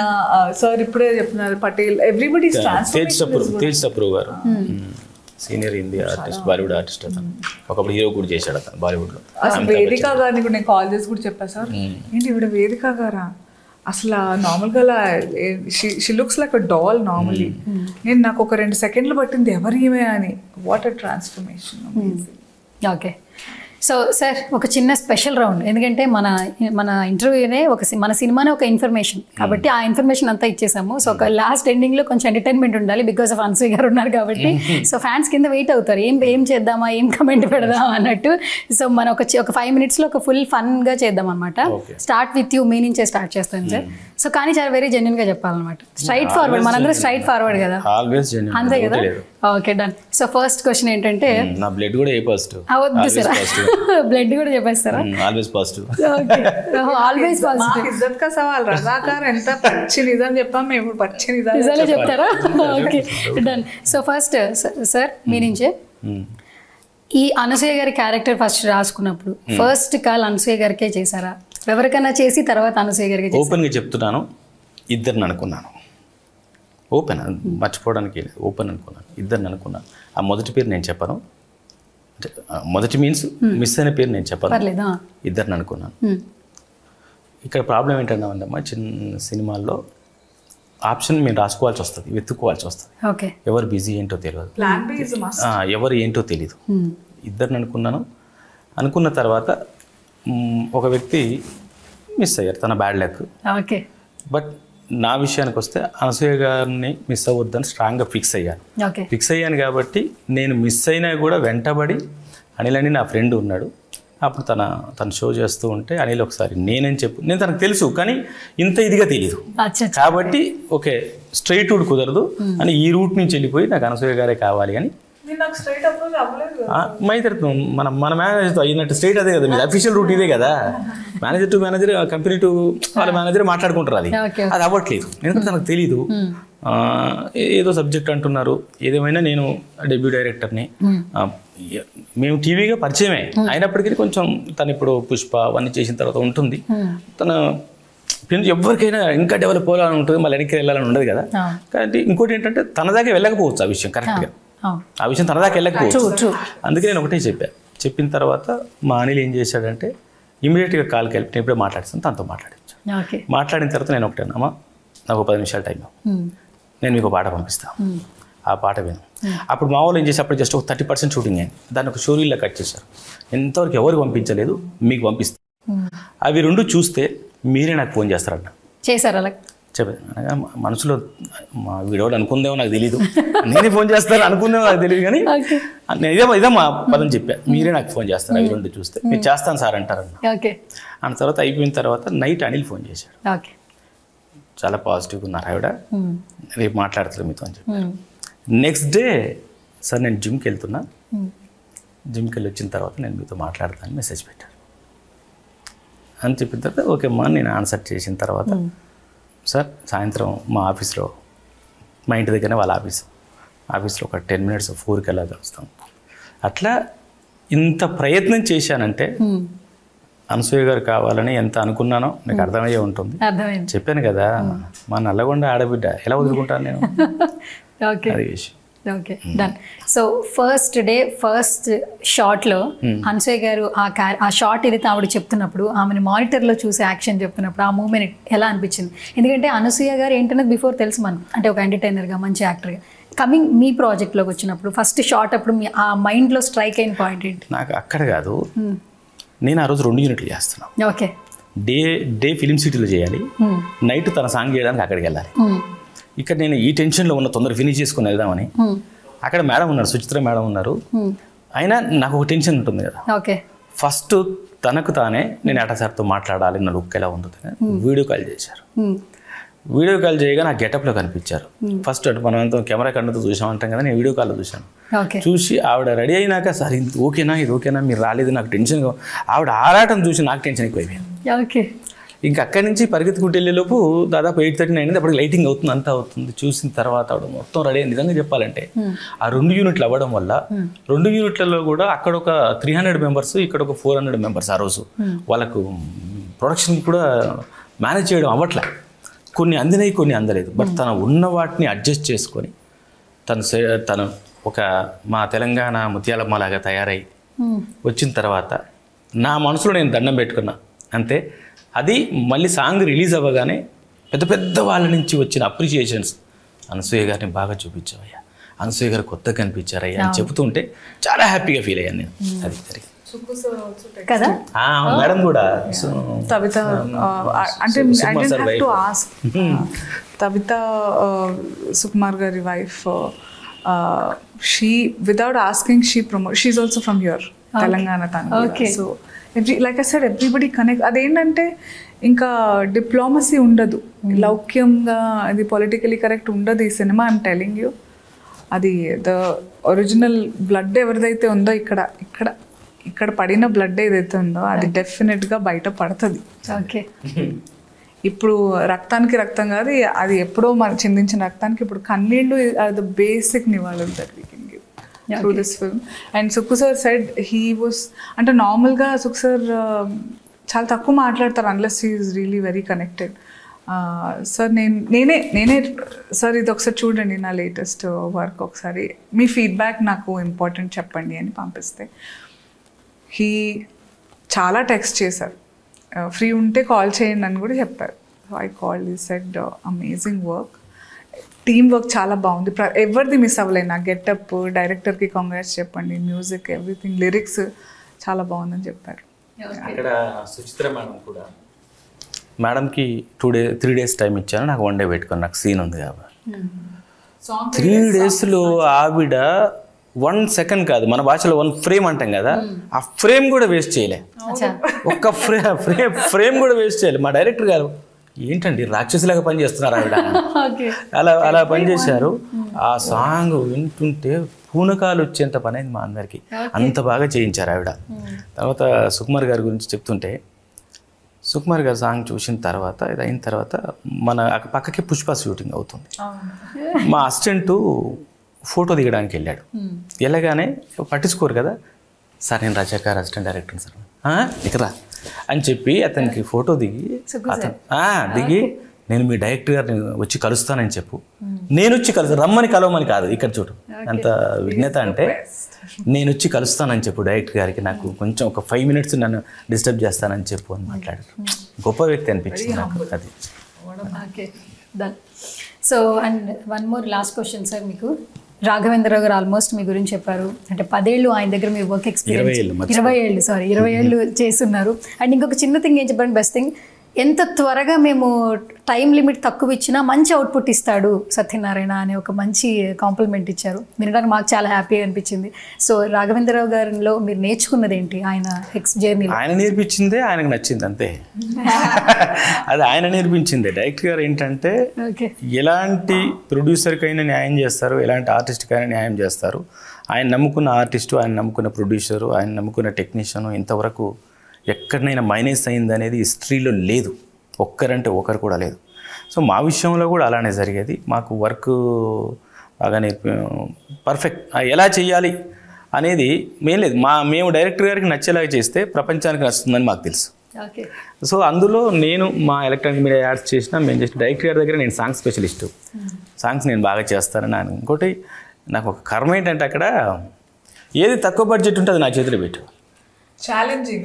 సార్ ఇప్పుడే చెప్తున్నారు Patel, everybody's transformation. Tej Sapru garu senior Hindi artist, Bollywood artist. అతను ఒకప్పుడు హీరో కూడా చేశాడు అతను బాలీవుడ్లో. అసలు వేదిక గారిని కూడా నేను కాల్ చేసి కూడా చెప్పాను, సార్ ఏంటి ఇవిడ వేదిక గారా, అసలు నార్మల్గా she looks like a doll normally. నాకు ఒక 2 సెకండ్లు పట్టింది ఎవరు ఈమె అని. What a transformation. Okay, so sir ఒక చిన్న స్పెషల్ రౌండ్, ఎందుకంటే మన ఇంటర్వ్యూనే మన సినిమానే ఒక ఇన్ఫర్మేషన్ కాబట్టి ఆ ఇన్ఫర్మేషన్ అంతా ఇచ్చేసాము. సో ఒక లాస్ట్ ఎండింగ్లో కొంచెం ఎంటర్టైన్మెంట్ ఉండాలి, బికాస్ ఆఫ్ అనసూయ గారు ఉన్నారు కాబట్టి. సో ఫ్యాన్స్ కింద వెయిట్ అవుతారు, ఏం చేద్దామా, ఏం కమెంట్ పెడదాం అన్నట్టు. సో మనం ఒక 5 minutesలో ఒక ఫుల్ ఫన్గా చేద్దాం అనమాట. స్టార్ట్ విత్ యూ, మీ నుంచే స్టార్ట్ చేస్తాను సార్. సో కానీ చాలా వెరీ జెన్యున్గా చెప్పాలన్నమాట, స్ట్రైట్ ఫార్వర్డ్. మనందరం స్ట్రైట్ ఫార్వర్డ్ కదా, అంతే కదా? Okay, done. So first question ఏంటంటే, నా బ్లడ్ కూడా ఏ పాజిటివ్. వద్దు సార్, బ్లడ్ కూడా చెప్పేస్తారా? Always positive. Always positive. ఇజ్జత్ కా సవాల్. రజాకార్ ఎంత పచ్చి నిజం చెప్పాం మేము, పచ్చి నిజాలే చెప్తారా? Okay, done. So first sir మీ నుంచే, ఈ అనసూయ గారి క్యారెక్టర్ ఫస్ట్ రాసుకున్నప్పుడు ఫస్ట్ కాల్ అనసూయ గారికే చేశారా, ఎవరికైనా చేసి తర్వాత అనసూయ గారికి? ఓపెన్గా చెప్తున్నాను, ఇద్దరిని అనుకున్నాను. ఓపెన్, మర్చిపోవడానికి ఓపెన్ అనుకున్నాను, ఇద్దరిని అనుకున్నాను. ఆ మొదటి పేరు నేను చెప్పను, మొదటి మీన్స్ మిస్ అయిన పేరు నేను చెప్పను, ఇద్దరిని అనుకున్నాను. ఇక్కడ ప్రాబ్లం ఏంటన్నామంటమ్మా, చిన్న సినిమాల్లో ఆప్షన్ మేము రాసుకోవాల్సి వస్తుంది, వెతుక్కోవాల్సి వస్తుంది. ఎవరు బిజీ ఏంటో తెలియదు, ఎవరు ఏంటో తెలీదు. ఇద్దరిని అనుకున్నాను. అనుకున్న తర్వాత ఒక వ్యక్తి మిస్ అయ్యారు, తన బ్యాడ్ లక్. బట్ నా విషయానికి వస్తే అనసూయ గారిని మిస్ అవ్వద్దని స్ట్రాంగ్గా ఫిక్స్ అయ్యాను కాబట్టి నేను మిస్ అయినా కూడా వెంటబడి అనిల్ అని నా ఫ్రెండ్ ఉన్నాడు. అప్పుడు తన షో చేస్తూ ఉంటే అనిల్ ఒకసారి నేనని చెప్పు, నేను తనకు తెలుసు కానీ ఇంత ఇదిగా తెలీదు కాబట్టి ఓకే స్ట్రైట్ రూట్ కుదరదు అని ఈ రూట్ నుంచి వెళ్ళిపోయి నాకు అనసూయ గారే కావాలి అని మన మేనేజర్తో అయినట్టు స్ట్రైట్ అదే కదా, మీరు అఫీషియల్ రూట్ ఇదే కదా, manager to manager, company to వాళ్ళ మేనేజర్ మాట్లాడుకుంటారు. అది అవ్వట్లేదు, ఎందుకంటే తనకు తెలీదు. ఏదో సబ్జెక్ట్ అంటున్నారు. ఏదేమైనా నేను డెబ్యూ డైరెక్టర్ని, మేము టీవీగా పరిచయమే అయినప్పటికీ కొంచెం తను ఇప్పుడు పుష్ప అవన్నీ చేసిన తర్వాత ఉంటుంది, తన ఎవరికైనా ఇంకా డెవలప్ అవ్వాలని ఉంటుంది, మళ్ళీ వెనక్కి వెళ్ళాలని ఉండదు కదా. కాబట్టి ఇంకోటి ఏంటంటే తన దాకా వెళ్ళకపోవచ్చు ఆ విషయం, కరెక్ట్గా ఆ విషయం తన దాకా వెళ్ళకపోవచ్చు. అందుకే నేను ఒకటే చెప్పిన తర్వాత మా అనిల్ ఏం చేశాడంటే ఇమీడియట్గా కాల్కి వెళ్ళి నేను ఇప్పుడే మాట్లాడుతాను, తనతో మాట్లాడిన తర్వాత నేను ఒకటే అమ్మా నాకు 10 నిమిషాలు టైం, నేను మీకు పాట పంపిస్తాను, ఆ పాట విను. అప్పుడు మా వాళ్ళు ఏం చేసి అప్పుడు జస్ట్ ఒక 30% షూటింగ్ అయింది, దాన్ని ఒక షోరీల్లో కట్ చేశారు. ఎంతవరకు ఎవరికి పంపించలేదు, మీకు పంపిస్తాను. అవి 2 చూస్తే మీరే నాకు ఫోన్ చేస్తారన్న. చేశారు అలా చెప్పాను మనసులో, మా వీడోడు అనుకుందేమో నాకు తెలీదు, నేనే ఫోన్ చేస్తాను అనుకుందేమో నాకు తెలియదు కానీ ఇదే మా పదం చెప్పా, మీరే నాకు ఫోన్ చేస్తారు. అవి 2 చూస్తే మీరు చేస్తాను సార్ అంటారన్న. అన్న తర్వాత అయిపోయిన తర్వాత నైట్ అనిల్ ఫోన్ చేశాడు, చాలా పాజిటివ్గా ఉన్నారు ఆవిడ, రేపు మాట్లాడుతారు మీతో అని చెప్పి. నెక్స్ట్ డే సార్ నేను జిమ్కి వెళ్తున్నా, జిమ్కి వెళ్ళి వచ్చిన తర్వాత నేను మీతో మాట్లాడతాను మెసేజ్ పెట్టాను అని చెప్పిన తర్వాత ఓకే అమ్మా నేను ఆన్సర్ చేసిన తర్వాత సార్ సాయంత్రం మా ఆఫీస్లో, మా ఇంటి దగ్గరనే వాళ్ళ ఆఫీసు, ఆఫీస్లో ఒక 10 minutes 4కి అలా కలుస్తాం. అట్లా ఇంత ప్రయత్నం చేశానంటే అనసూయ గారు కావాలని ఎంత అనుకున్నానో నాకు అర్థమయ్యే ఉంటుంది. అర్థమైంది. చెప్పాను కదా మా నల్లగొండ ఆడబిడ్డ ఎలా వదులుకుంటాను నేను. ఓకే అది విషయం. Okay done. So first day first షాట్లో అనసూయ గారు ఆ షాట్ ఏదైతే ఆవిడ చెప్తున్నప్పుడు ఆమెను మానిటర్లో చూసి యాక్షన్ చెప్తున్నప్పుడు ఆ మూమెంట్ ఎలా అనిపించింది? ఎందుకంటే అనసూయ గారు ఏంటనేది బిఫోర్ తెలుసు మనం, అంటే ఒక ఎంటర్టైనర్గా మంచి యాక్టర్గా. కమింగ్ మీ ప్రాజెక్ట్లోకి వచ్చినప్పుడు ఫస్ట్ షాట్ అప్పుడు మీ ఆ మైండ్లో స్ట్రైక్ అయిన పాయింట్ ఏంటి? నాకు అక్కడ కాదు, నేను ఆ రోజు 2 యూనిట్లు చేస్తున్నాను. ఓకే. డే ఫిలిం సిటీలో చేయాలి, నైట్ తన సాంగ్ చేయడానికి అక్కడికి వెళ్ళాలి. ఇక్కడ నేను ఈ టెన్షన్లో ఉన్న తొందర ఫినిష్ చేసుకుని వెళ్దామని, అక్కడ మేడం ఉన్నారు, సుచిత్ర మేడం ఉన్నారు. అయినా నాకు ఒక టెన్షన్ ఉంటుంది కదా. ఓకే. ఫస్ట్ తనకు తానే నేను ఏటా సార్తో మాట్లాడాలి, నా లుక్ ఎలా ఉంటుంది, వీడియో కాల్ చేశారు. వీడియో కాల్ చేయగా నా గెటప్లో కనిపించారు. ఫస్ట్ అంటే మనం ఎంతో కెమెరా కన్నుతో చూసామంటాం కదా, నేను వీడియో కాల్లో చూశాను. చూసి ఆవిడ రెడీ అయినాక సార్ ఇది ఓకేనా మీరు రాలేదు నాకు టెన్షన్, ఆవిడ ఆరాటం చూసి నాకు టెన్షన్ ఎక్కువైపోయింది. ఓకే. ఇంకా అక్కడి నుంచి పరిగెత్తుకుంటూ వెళ్ళేలోపు దాదాపు 8:30 అయింది. అప్పటికి లైటింగ్ అవుతుంది, అంతా అవుతుంది. చూసిన తర్వాత ఆవిడ మొత్తం రెడీ అయింది. నిజంగా చెప్పాలంటే ఆ 2 యూనిట్లు అవ్వడం వల్ల 2 యూనిట్లలో కూడా అక్కడ ఒక 300 మెంబర్స్, ఇక్కడ ఒక 400 మెంబర్స్. ఆ రోజు వాళ్ళకు ప్రొడక్షన్ కూడా మేనేజ్ చేయడం అవ్వట్లే, కొన్ని అందినాయి కొన్ని అందలేదు. బట్ తను ఉన్న వాటిని అడ్జస్ట్ చేసుకొని తను ఒక మా తెలంగాణ ముత్యాలమ్మ లాగా తయారై వచ్చిన తర్వాత నా మనసులో నేను దండం పెట్టుకున్నా అంతే. అది మళ్ళీ సాంగ్ రిలీజ్ అవ్వగానే పెద్ద పెద్ద వాళ్ళ నుంచి వచ్చిన అప్రిషియేషన్స్, అనసూయ గారిని బాగా చూపించావయ్యా, అనసూయ గారు కొత్తగా కనిపించారయ్యా అని చెబుతుంటే చాలా హ్యాపీగా ఫీల్ అయ్యాను నేను. అది జరిగింది కదా. మేడం కూడా తవిత అంటే తవిత Sukumar garu wife, she without asking she promote, she is also from here Telangana తను. So like I said everybody connect. అదేంటంటే ఇంకా డిప్లొమసీ ఉండదు, లౌక్యంగా అది పొలిటికలీ కరెక్ట్ ఉండదు ఈ సినిమా. ఐఎమ్ టెలింగ్ యూ, అది ద ఒరిజినల్ బ్లడ్ ఎవరిదైతే ఉందో ఇక్కడ పడిన బ్లడ్ ఏదైతే ఉందో అది డెఫినెట్గా బయట పడుతుంది. ఓకే. ఇప్పుడు రక్తానికి రక్తం కాదు, అది ఎప్పుడో మనం చిందించిన రక్తానికి ఇప్పుడు కన్నీళ్ళు ఆర్ ద బేసిక్ నివాళులు that we can give through this film. And Sukku sir said he was, అంటే నార్మల్గా సుక్కు సార్ చాలా తక్కువ మాట్లాడతారు unless he is really very connected. Sir నేనే సార్ ఇది ఒకసారి చూడండి నా లేటెస్ట్ వర్క్, ఒకసారి మీ ఫీడ్బ్యాక్ నాకు ఇంపార్టెంట్ చెప్పండి అని పంపిస్తే హీ చాలా టెక్స్ట్ చేశారు, ఫ్రీ ఉంటే కాల్ చేయండి అని కూడా చెప్పారు. సో ఐ కాల్ ఈ said amazing work, team work చాలా బాగుంది, ఎవరిది మిస్ అవ్వలేదు. నా గెటప్, డైరెక్టర్కి కాంగ్రాట్స్ చెప్పండి, మ్యూజిక్, ఎవ్రీథింగ్, లిరిక్స్ చాలా బాగుందని చెప్పారు. అక్కడ సుచిత్ర మేడం కూడా, మేడంకి 3 days టైం ఇచ్చాను, నాకు 1 day పెట్టుకుని, నాకు సీన్ ఉంది కాబట్టి 3 daysలో ఆవిడ 1 second కాదు, మన భాషలో 1 frame అంటాం కదా, ఆ ఫ్రేమ్ కూడా వేస్ట్ చేయలే. ఒక్క ఫ్రేమ్ కూడా వేస్ట్ చేయలే. మా డైరెక్టర్ గారు ఏంటండి రాక్షసులాగా పనిచేస్తున్నారు ఆవిడ, అలా పనిచేశారు. ఆ సాంగ్ వింటుంటే పూనకాలు వచ్చేంత పని అయింది మా అందరికి, అంత బాగా చేయించారు ఆవిడ. తర్వాత సుకుమార్ గారి గురించి చెప్తుంటే, సుకుమార్ గారి సాంగ్ చూసిన తర్వాత ఇది అయిన తర్వాత మన పక్కకి పుష్ప షూటింగ్ అవుతుంది. మా అసిస్టెంటు ఫోటో దిగడానికి వెళ్ళాడు. వెళ్ళగానే పట్టించుకోరు కదా, సార్ నేను రజాకార్ అసిస్టెంట్ డైరెక్టర్ సార్, ఇక్కడ అని చెప్పి అతనికి ఫోటో దిగి నేను మీ డైరెక్టర్ గారిని వచ్చి కలుస్తానని చెప్పు, నేను వచ్చి రమ్మని కలవమని కాదు, ఇక్కడ చూడు అంత విజ్ఞత అంటే, నేను వచ్చి కలుస్తానని చెప్పు డైరెక్టర్ గారికి, నాకు కొంచెం ఒక 5 minutes నన్ను డిస్టర్బ్ చేస్తానని చెప్పు అని మాట్లాడారు. గొప్ప వ్యక్తి అనిపించింది నాకు అది. Okay done. So and 1 more last question sir, మీకు రాఘవేంద్రరావు గారు ఆల్మోస్ట్ మీ గురించి చెప్పారు, అంటే 10 ఏళ్ళు ఆయన దగ్గర మీ వర్క్ ఎక్స్పీరియన్స్, 20 ఏళ్ళు చేస్తున్నారు. అండ్ ఇంకొక చిన్న థింగ్ ఏం చెప్పండి, బెస్ట్ థింగ్, ఎంత త్వరగా మేము టైం లిమిట్ తక్కువ ఇచ్చినా మంచి అవుట్పుట్ ఇస్తాడు సత్యనారాయణ అనే ఒక మంచి కాంప్లిమెంట్ ఇచ్చారు. వినడానికి మాకు చాలా హ్యాపీగా అనిపించింది. సో రాఘవేంద్రరావు గారిలో మీరు నేర్చుకున్నది ఏంటి ఆయన జర్నీ? ఆయన నేర్పించిందే ఆయనకు నచ్చింది అంతే, అది ఆయన నేర్పించిందే. డైరెక్టర్ గారు ఏంటంటే ఎలాంటి ప్రొడ్యూసర్కైనా న్యాయం చేస్తారు, ఎలాంటి ఆర్టిస్ట్కైనా న్యాయం చేస్తారు. ఆయన నమ్ముకున్న ఆర్టిస్టు, ఆయన నమ్ముకున్న ప్రొడ్యూసరు, ఆయన నమ్ముకున్న టెక్నీషియను ఇంతవరకు ఎక్కడనైనా మైనస్ అయింది అనేది హిస్టరీలో లేదు, ఒక్కరంటే ఒకరు కూడా లేదు. సో మా విషయంలో కూడా అలానే జరిగేది. మాకు వర్క్ బాగా పర్ఫెక్ట్ ఎలా చేయాలి అనేది మెయిన్ లేదు. మేము డైరెక్టర్ గారికి నచ్చేలాగా చేస్తే ప్రపంచానికి నచ్చుతుందని మాకు తెలుసు. ఓకే. సో అందులో నేను మా ఎలక్ట్రానిక్ మీడియా యాడ్స్ చేసిన మేము జస్ట్ డైరెక్టర్ గారి దగ్గర నేను సాంగ్ స్పెషలిస్టు, సాంగ్స్ నేను బాగా చేస్తానని. ఇంకోటి నాకు ఒక కర్మ ఏంటంటే అక్కడ ఏది తక్కువ బడ్జెట్ ఉంటే అది నా చేతిలో పెట్టు. ఛాలెంజింగ్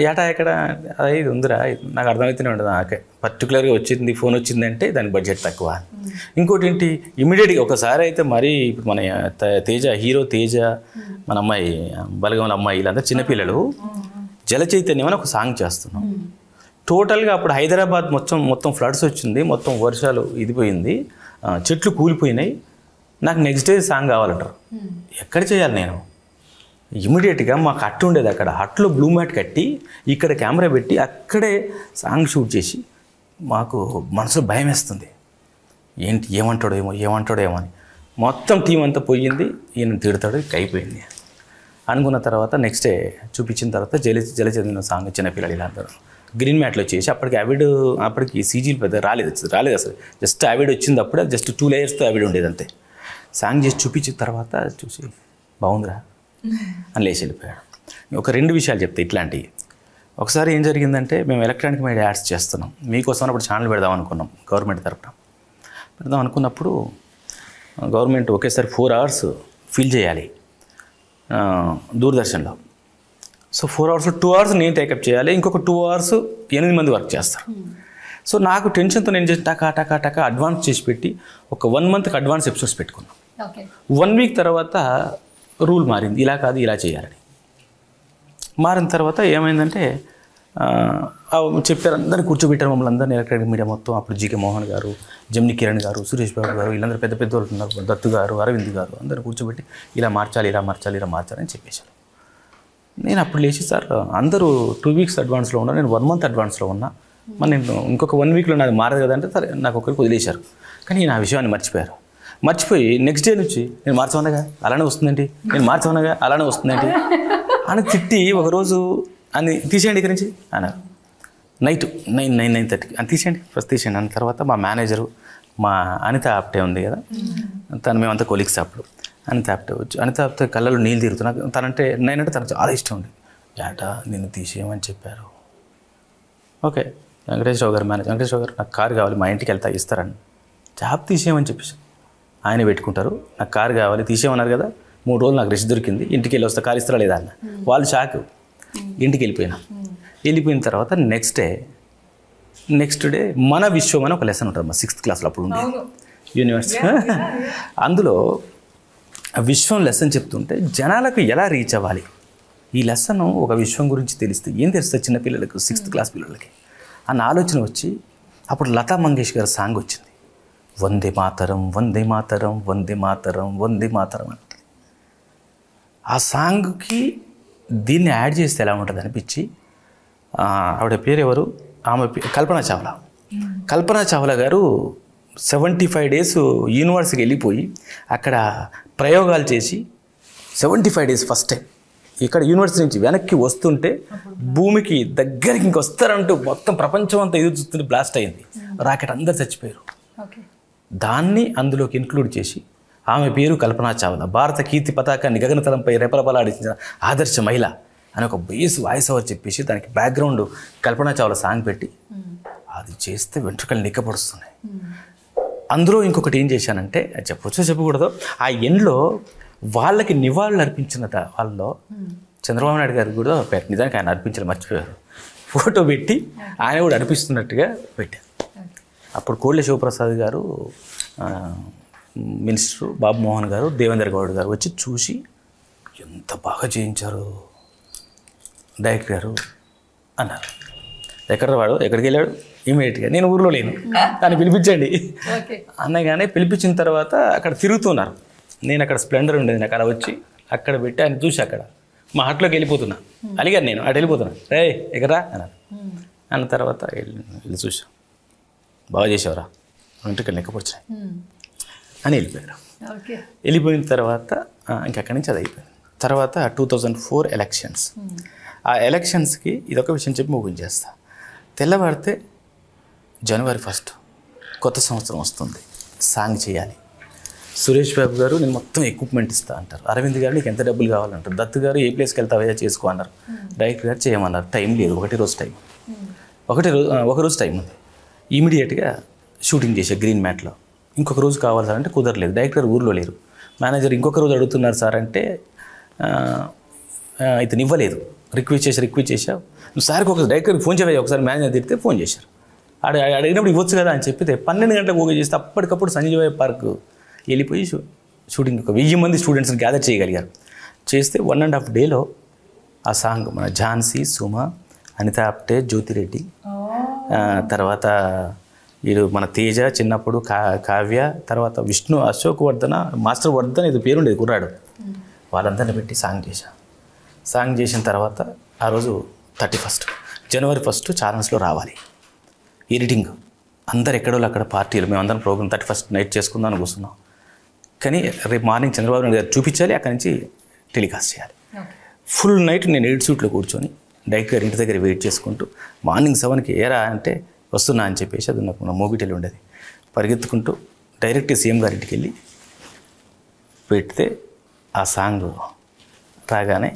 ఏటా ఎక్కడ అది ఉందిరా నాకు అర్థమవుతూనే ఉండదు. ఓకే పర్టికులర్గా వచ్చింది ఫోన్ వచ్చిందంటే దాని బడ్జెట్ తక్కువ. ఇంకోటి ఏంటి ఇమీడియట్గా ఒకసారి అయితే మరీ ఇప్పుడు మన తేజ హీరో తేజ మన అమ్మాయి బలగం అమ్మాయి వీళ్ళంతా చిన్నపిల్లలు జల చైతన్యం అని ఒక సాంగ్ చేస్తున్నాం. టోటల్గా అప్పుడు హైదరాబాద్ మొత్తం ఫ్లడ్స్ వచ్చింది, మొత్తం వర్షాలు ఇదిపోయింది, చెట్లు కూలిపోయినాయి. నాకు నెక్స్ట్ డే సాంగ్ కావాలంటారు. ఎక్కడ చేయాలి నేను? ఇమీడియట్గా మాకు హట్ ఉండేది, అక్కడ హట్లో బ్లూ మ్యాట్ కట్టి ఇక్కడ కెమెరా పెట్టి అక్కడే సాంగ్ షూట్ చేసి మాకు మనసులో భయం వేస్తుంది. ఏంటి ఏమంటాడో అని మొత్తం టీం అంతా పోయింది. ఈయన తిడతాడు, అయిపోయింది అనుకున్న తర్వాత నెక్స్ట్ డే చూపించిన తర్వాత జల చదివిన సాంగ్ చిన్నపిల్లలు ఇలా అందరూ గ్రీన్ మ్యాట్లో చేసి అప్పటికి సీజీలు పెద్ద రాలేదు అసలు. జస్ట్ ఆవిడ్ వచ్చింది అప్పుడే, జస్ట్ 2 లేయర్స్తో ఆవిడ ఉండేది అంతే. సాంగ్ చేసి చూపించిన తర్వాత చూసి బాగుందిరా అని లేచి వెళ్ళిపోయాడు. ఒక 2 విషయాలు చెప్తే ఇట్లాంటివి. ఒకసారి ఏం జరిగిందంటే మేము ఎలక్ట్రానిక్ మీడియా యాడ్స్ చేస్తున్నాం, మీకోసం అప్పుడు ఛానల్ పెడదాం అనుకున్నాం గవర్నమెంట్ తరఫున. పెడదాం అనుకున్నప్పుడు గవర్నమెంట్ ఒకేసారి 4 hours ఫిల్ చేయాలి దూరదర్శన్లో. సో 4 hours 2 hours నేను టేకప్ చేయాలి, ఇంకొక 2 hours 8 మంది వర్క్ చేస్తారు. సో నాకు టెన్షన్తో నేను చేసి టకా అడ్వాన్స్ చేసి పెట్టి ఒక 1 monthకి అడ్వాన్స్ ఎపిసోడ్స్ పెట్టుకున్నాం. 1 week తర్వాత రూల్ మారింది, ఇలా కాదు ఇలా చేయాలని. మారిన తర్వాత ఏమైందంటే చెప్పారు, అందరినీ కూర్చోబెట్టారు మమ్మల్ని అందరినీ ఎలక్ట్రానిక్ మీడియా మొత్తం. అప్పుడు జీకే మోహన్ గారు, జమిని కిరణ్ గారు, సురేష్ బాబు గారు, వీళ్ళందరూ పెద్ద వాళ్ళు ఉన్నారు, దత్తు గారు, అరవింద్ గారు, అందరూ కూర్చోబెట్టి ఇలా మార్చాలి అని చెప్పేశారు. నేను అప్పుడు లేచి సార్ అందరూ 2 weeks అడ్వాన్స్లో ఉన్నారు, నేను 1 month అడ్వాన్స్లో ఉన్నా, మరి నేను ఇంకొక 1 weekలో నాది మారదు కదా అంటే సరే నాకు ఒకరికి వదిలేశారు. కానీ నా విషయాన్ని మర్చిపోయి నెక్స్ట్ డే నుంచి నేను మార్చమనగా అలానే వస్తుందేంటి అని తిట్టి ఒకరోజు అని తీసేయండి ఇక్కడి నుంచి అన్నారు. నైట్ 9:30కి అని తీసేయండి అన్న తర్వాత మా మేనేజరు మా అనిత ఆప్టే ఉంది కదా, మేమంతా కొలీగ్స్ అప్పుడు. అనిత ఆప్టే కళ్ళలో నీళ్ళు తిరుగుతున్నా. నేనంటే తనకు చాలా ఇష్టం ఉంది. నిన్ను తీసేయమని చెప్పారు. ఓకే వెంకటేశ్వరరావు గారు మేనేజర్, వెంకటేశ్వరరావు గారు నాకు కారు కావాలి, మా ఇంటికి వెళ్తా ఇస్తారని. జాబ్ తీసేయమని చెప్పేసి ఆయన పెట్టుకుంటారు. నాకు కారు కావాలి తీసేయమన్నారు కదా, 3 రోజులు నాకు రెస్ట్ దొరికింది, ఇంటికి వెళ్ళి వస్తే కారు ఇస్తారా లేదా అన్న. వాళ్ళు షాక్. ఇంటికి వెళ్ళిపోయిన తర్వాత నెక్స్ట్ డే మన విశ్వం అని ఒక లెసన్ ఉంటుంది మా 6th classలో అప్పుడు ఉంది యూనివర్సిటీ. అందులో విశ్వం లెసన్ చెప్తుంటే జనాలకు ఎలా రీచ్ అవ్వాలి, ఈ లెసన్ ఒక విశ్వం గురించి తెలిస్తే ఏం తెలుస్తుంది చిన్నపిల్లలకు 6th class పిల్లలకి అన్న ఆలోచన వచ్చి అప్పుడు లతా మంగేష్కర్ గారి సాంగ్ వచ్చింది, వందే మాతరం వందే మాతరం వందే మాతరం వందే మాతరం అంటే. ఆ సాంగ్కి దీన్ని యాడ్ చేస్తే ఎలా ఉంటుంది అనిపించి ఆవిడ పేరు ఎవరు, ఆమె కల్పనా చావ్లా గారు 75 days యూనివర్స్కి వెళ్ళిపోయి అక్కడ ప్రయోగాలు చేసి 75 days ఫస్ట్ టైం ఇక్కడ యూనివర్సిటీ నుంచి వెనక్కి వస్తుంటే భూమికి దగ్గరికి ఇంకొస్తారంటూ మొత్తం ప్రపంచం అంతా ఎదురు చూస్తుంటే బ్లాస్ట్ అయింది, రాకెట్ అందరు చచ్చిపోయారు. దాన్ని అందులోకి ఇంక్లూడ్ చేసి ఆమె పేరు కల్పనా చావ్లా, భారత కీర్తి పతాకాన్ని గగనతలంపై రెపరెపలాడించిన ఆదర్శ మహిళ అని ఒక వాయిస్ ఓవర్ చెప్పేసి దానికి బ్యాక్గ్రౌండ్ కల్పనా చావ్లా సాంగ్ పెట్టి అది చేస్తే వెంట్రుకలు నిక్కపడుస్తున్నాయి. అందులో ఇంకొకటి ఏం చేశానంటే చెప్పకూడదు, ఆ ఎండ్లో వాళ్ళకి నివాళులు అర్పించిన వాళ్ళలో చంద్రబాబు నాయుడు గారు కూడా నిజానికి ఆయన అర్పించాలి మర్చిపోయారు, ఫోటో పెట్టి ఆయన కూడా అర్పిస్తున్నట్టుగా పెట్టారు. అప్పుడు కోళ్ళ శివప్రసాద్ గారు, మినిస్టరు బాబు మోహన్ గారు, దేవేంద్ర గౌడ్ గారు వచ్చి చూసి ఎంత బాగా చేయించారు డైరెక్టర్ గారు అన్నారు. ఎక్కడ వాడు ఎక్కడికి వెళ్ళాడు ఇమీడియట్గా నేను ఊర్లో లేను దాన్ని పిలిపించండి అన్నగానే పిలిపించిన తర్వాత అక్కడ తిరుగుతున్నారు. నేను అక్కడ స్ప్లెండర్ ఉండేది, నాకు అలా వచ్చి అక్కడ పెట్టి ఆయన చూసి అక్కడ మా హాట్లోకి వెళ్ళిపోతున్నా, అలిగారు నేను అటు వెళ్ళిపోతున్నా, రే ఎక్కరా అన్నారు. అన్న తర్వాత వెళ్ళి చూసా, బాగా చేసావురా వెంట్రుకలు లెక్కపొచ్చాయి అని వెళ్ళిపోయారు. వెళ్ళిపోయిన తర్వాత ఇంకక్కడి నుంచి అది అయిపోయింది. తర్వాత 2004 ఎలక్షన్స్. ఆ ఎలక్షన్స్కి ఇదొక విషయం చెప్పి ముగించేస్తా. తెల్లవారితే January 1st కొత్త సంవత్సరం వస్తుంది, సాంగ్ చేయాలి. సురేష్ బాబు గారు నేను మొత్తం ఎక్విప్మెంట్ ఇస్తా అంటారు. అరవింద్ గారు నీకు ఎంత డబ్బులు కావాలంటారు. దత్తు గారు ఏ ప్లేస్కి వెళ్తావయ్యా చేసుకో అన్నారు. డైరెక్టర్ గారు చేయమన్నారు. టైం లేదు, ఒకటే రోజు టైం, ఒక రోజు టైం ఉంది. ఇమీడియట్గా షూటింగ్ చేసే గ్రీన్ మ్యాట్లో. ఇంకొక రోజు కావాలి సార్ అంటే కుదరలేదు, డైరెక్టర్ ఊర్లో లేరు. మేనేజర్ ఇంకొక రోజు అడుగుతున్నారు సార్ అంటే ఇతను ఇవ్వలేదు. రిక్వెస్ట్ చేశావు నువ్వు సార్కి ఒక డైరెక్టర్కి ఫోన్ చేయవా ఒకసారి మేనేజర్ తిడితే ఫోన్ చేశారు. అడిగినప్పుడు ఇవ్వచ్చు కదా అని చెప్పితే 12 గంటలకు ఓకే చేస్తే అప్పటికప్పుడు సంజయ్ పార్క్ వెళ్ళిపోయి షూటింగ్ ఒక 1000 మంది స్టూడెంట్స్ని గ్యాదర్ చేయగలిగారు. చేస్తే 1.5 డేలో ఆ సాంగ్ మన ఝాన్సీ, సుమ, అనిత ఆప్టే, జ్యోతిరెడ్డి, తర్వాత వీడు మన తేజ చిన్నప్పుడు, కావ్య, తర్వాత విష్ణు, అశోక్ వర్ధన, మాస్టర్ వర్ధన్ ఇది పేరుండేది కుర్రాడు, వాళ్ళందరినీ పెట్టి సాంగ్ చేసిన తర్వాత ఆ రోజు 31 జనవరి 1 ఛానల్స్లో రావాలి. ఎడిటింగ్ అందరు ఎక్కడో అక్కడ పార్టీలు, మేమందరం ప్రోగ్రామ్ 31 నైట్ చేసుకుందాం అని కూర్చున్నాం. కానీ రేపు మార్నింగ్ చంద్రబాబు నాయుడు గారు చూపించాలి, అక్కడి నుంచి టెలికాస్ట్ చేయాలి. ఫుల్ నైట్ నేను 8 సూట్లో కూర్చొని డైరెక్టర్ గారి ఇంటి దగ్గర వెయిట్ చేసుకుంటూ మార్నింగ్ 7కి ఏరా అంటే వస్తున్నా అని చెప్పేసి, అది నాకు మోగిటెలు ఉండేది, పరిగెత్తుకుంటూ డైరెక్ట్ సీఎం గారి ఇంటికి వెళ్ళి పెడితే ఆ సాంగ్ రాగానే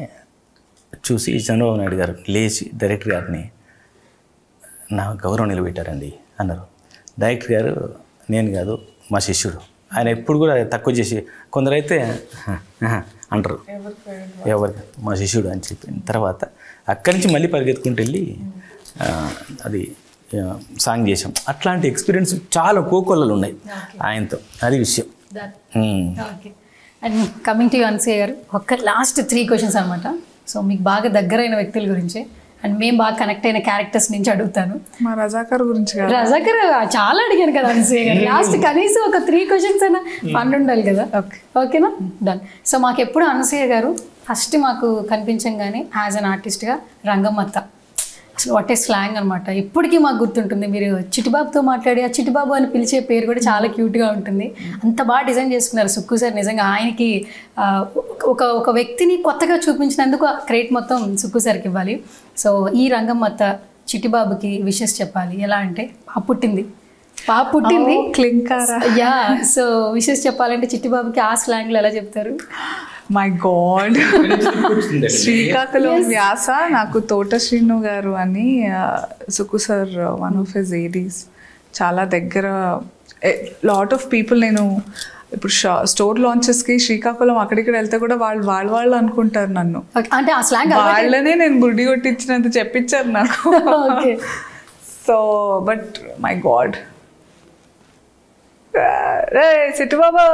చూసి చంద్రబాబు నాయుడు గారు లేచి డైరెక్టర్ గారిని నా గౌరవం నిలబెట్టారండి అన్నారు. డైరెక్టర్ గారు నేను కాదు మా శిష్యుడు, ఆయన ఎప్పుడు కూడా తక్కువ చేసి, కొందరైతే అంటారు ఎవరు మా శిష్యుడు అని చెప్పిన తర్వాత అక్కడి నుంచి మళ్ళీ పరిగెత్తుకుంటూ వెళ్ళి అది సాంగ్ చేసాం. అట్లాంటి ఎక్స్పీరియన్స్ చాలా కోకొల్లలు ఉన్నాయి ఆయనతో, అది విషయం. అండ్ కమింగ్ టు అనసూయ గారు, ఒక్క లాస్ట్ 3 క్వశ్చన్స్ అనమాట. సో మీకు బాగా దగ్గరైన వ్యక్తుల గురించి అండ్ మేము బాగా కనెక్ట్ అయిన క్యారెక్టర్స్ నుంచి అడుగుతాను. మా రజాకర్ గురించి. రజాకర్ చాలా అడిగాను కదా అనసూయ గారు, లాస్ట్ కనీసం ఒక 3 క్వశ్చన్స్ అయినా ఫన్ ఉండాలి కదా. ఓకేనా, డన్. సో మాకు ఎప్పుడు అనసూయ గారు ఫస్ట్ మాకు కనిపించంగానే యాజ్ అన్ ఆర్టిస్ట్గా రంగమ్మత్త, అసలు వాటే స్లాంగ్ అనమాట, ఇప్పటికీ మాకు గుర్తుంటుంది. మీరు చిట్టిబాబుతో మాట్లాడి ఆ చిట్టిబాబు అని పిలిచే పేరు కూడా చాలా క్యూట్గా ఉంటుంది. అంత బాగా డిజైన్ చేసుకున్నారు సుక్కు సార్. నిజంగా ఆయనకి ఒక వ్యక్తిని కొత్తగా చూపించినందుకు క్రెడిట్ మొత్తం సుక్కు సార్కి ఇవ్వాలి. సో ఈ రంగమ్మత్త చిట్టిబాబుకి విషెస్ చెప్పాలి. ఎలా అంటే పాప పుట్టింది క్లింకారా. యా, సో విషెస్ చెప్పాలంటే చిట్టిబాబుకి ఆ స్లాంగ్లో ఎలా చెప్తారు? మై గాడ్, శ్రీకాకుళం వ్యాస. నాకు తోట శ్రీను గారు అని Sukku sir, one of his Aedes, చాలా దగ్గర. లాట్ ఆఫ్ పీపుల్, నేను ఇప్పుడు స్టోర్ లాంచెస్కి శ్రీకాకుళం అక్కడిక్కడ వెళ్తే కూడా వాళ్ళు అనుకుంటారు నన్ను, అంటే ఆ స్లాంగ్ వాళ్ళనే నేను బుడ్డి కొట్టించినంత చెప్పించారు నాకు. సో బట్ మై గాడ్, రే సిట్టు బాబా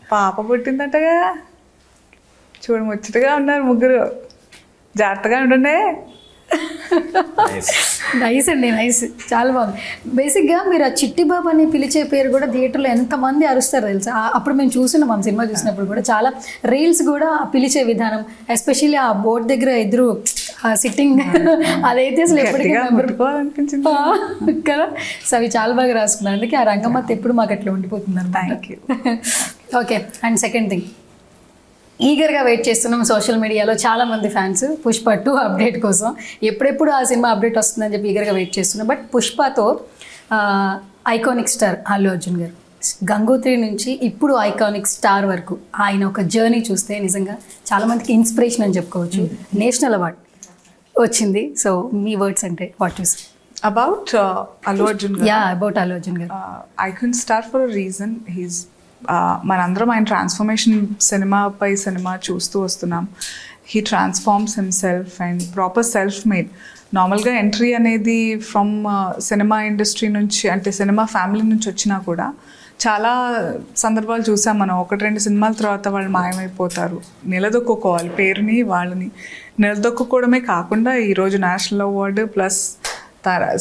పాప పుట్టిందటగా, చూడ ముచ్చటగా ఉన్నారు ముగ్గురు, జాగ్రత్తగా ఉండండి. నైస్ అండి, నైస్, చాలా బాగుంది. బేసిక్గా మీరు ఆ చిట్టిబాబు అని పిలిచే పేరు కూడా థియేటర్లో ఎంతమంది అరుస్తారు తెలుసా. అప్పుడు మేము చూసినాం, మన సినిమా చూసినప్పుడు కూడా చాలా రీల్స్ కూడా పిలిచే విధానం, ఎస్పెషల్లీ ఆ బోర్డు దగ్గర ఎదురు సిట్టింగ్, అదైతే అసలు ఎప్పటికీ అనిపించింది కదా. సో అవి చాలా బాగా రాసుకున్నారు, అందుకే ఆ రంగమ్మత్త ఎప్పుడు మాకు అట్లా ఉండిపోతుంది. Thank you. Okay, and second thing, ఈగర్గా వెయిట్ చేస్తున్నాం సోషల్ మీడియాలో చాలామంది ఫ్యాన్స్ పుష్ప 2 అప్డేట్ కోసం. ఎప్పుడెప్పుడు ఆ సినిమా అప్డేట్ వస్తుందని చెప్పి ఈగర్గా వెయిట్ చేస్తున్నాం. బట్ పుష్పతో ఐకానిక్ స్టార్ అల్లు అర్జున్ గారు, గంగోత్రి నుంచి ఇప్పుడు ఐకానిక్ స్టార్ వరకు ఆయన ఒక జర్నీ చూస్తే నిజంగా చాలామందికి ఇన్స్పిరేషన్ అని చెప్పుకోవచ్చు. నేషనల్ అవార్డ్ వచ్చింది. సో మీ వర్డ్స్ అంటే what use about Allu Arjun గారు? యా, అబౌట్ అల్లు అర్జున్ గారు. Icon star for a reason. He's మనందరం ఆయన ట్రాన్స్ఫర్మేషన్ సినిమా చూస్తూ వస్తున్నాం. He transforms himself and proper self made. నార్మల్గా ఎంట్రీ అనేది ఫ్రమ్ సినిమా ఇండస్ట్రీ నుంచి, అంటే సినిమా ఫ్యామిలీ నుంచి వచ్చినా కూడా చాలా సందర్భాలు చూసాం మనం. 1-2 సినిమాల తర్వాత వాళ్ళు మాయమైపోతారు. నిలదొక్కుకోవాలి పేరుని, వాళ్ళని నిలదొక్కుకోవడమే కాకుండా ఈరోజు నేషనల్ అవార్డు ప్లస్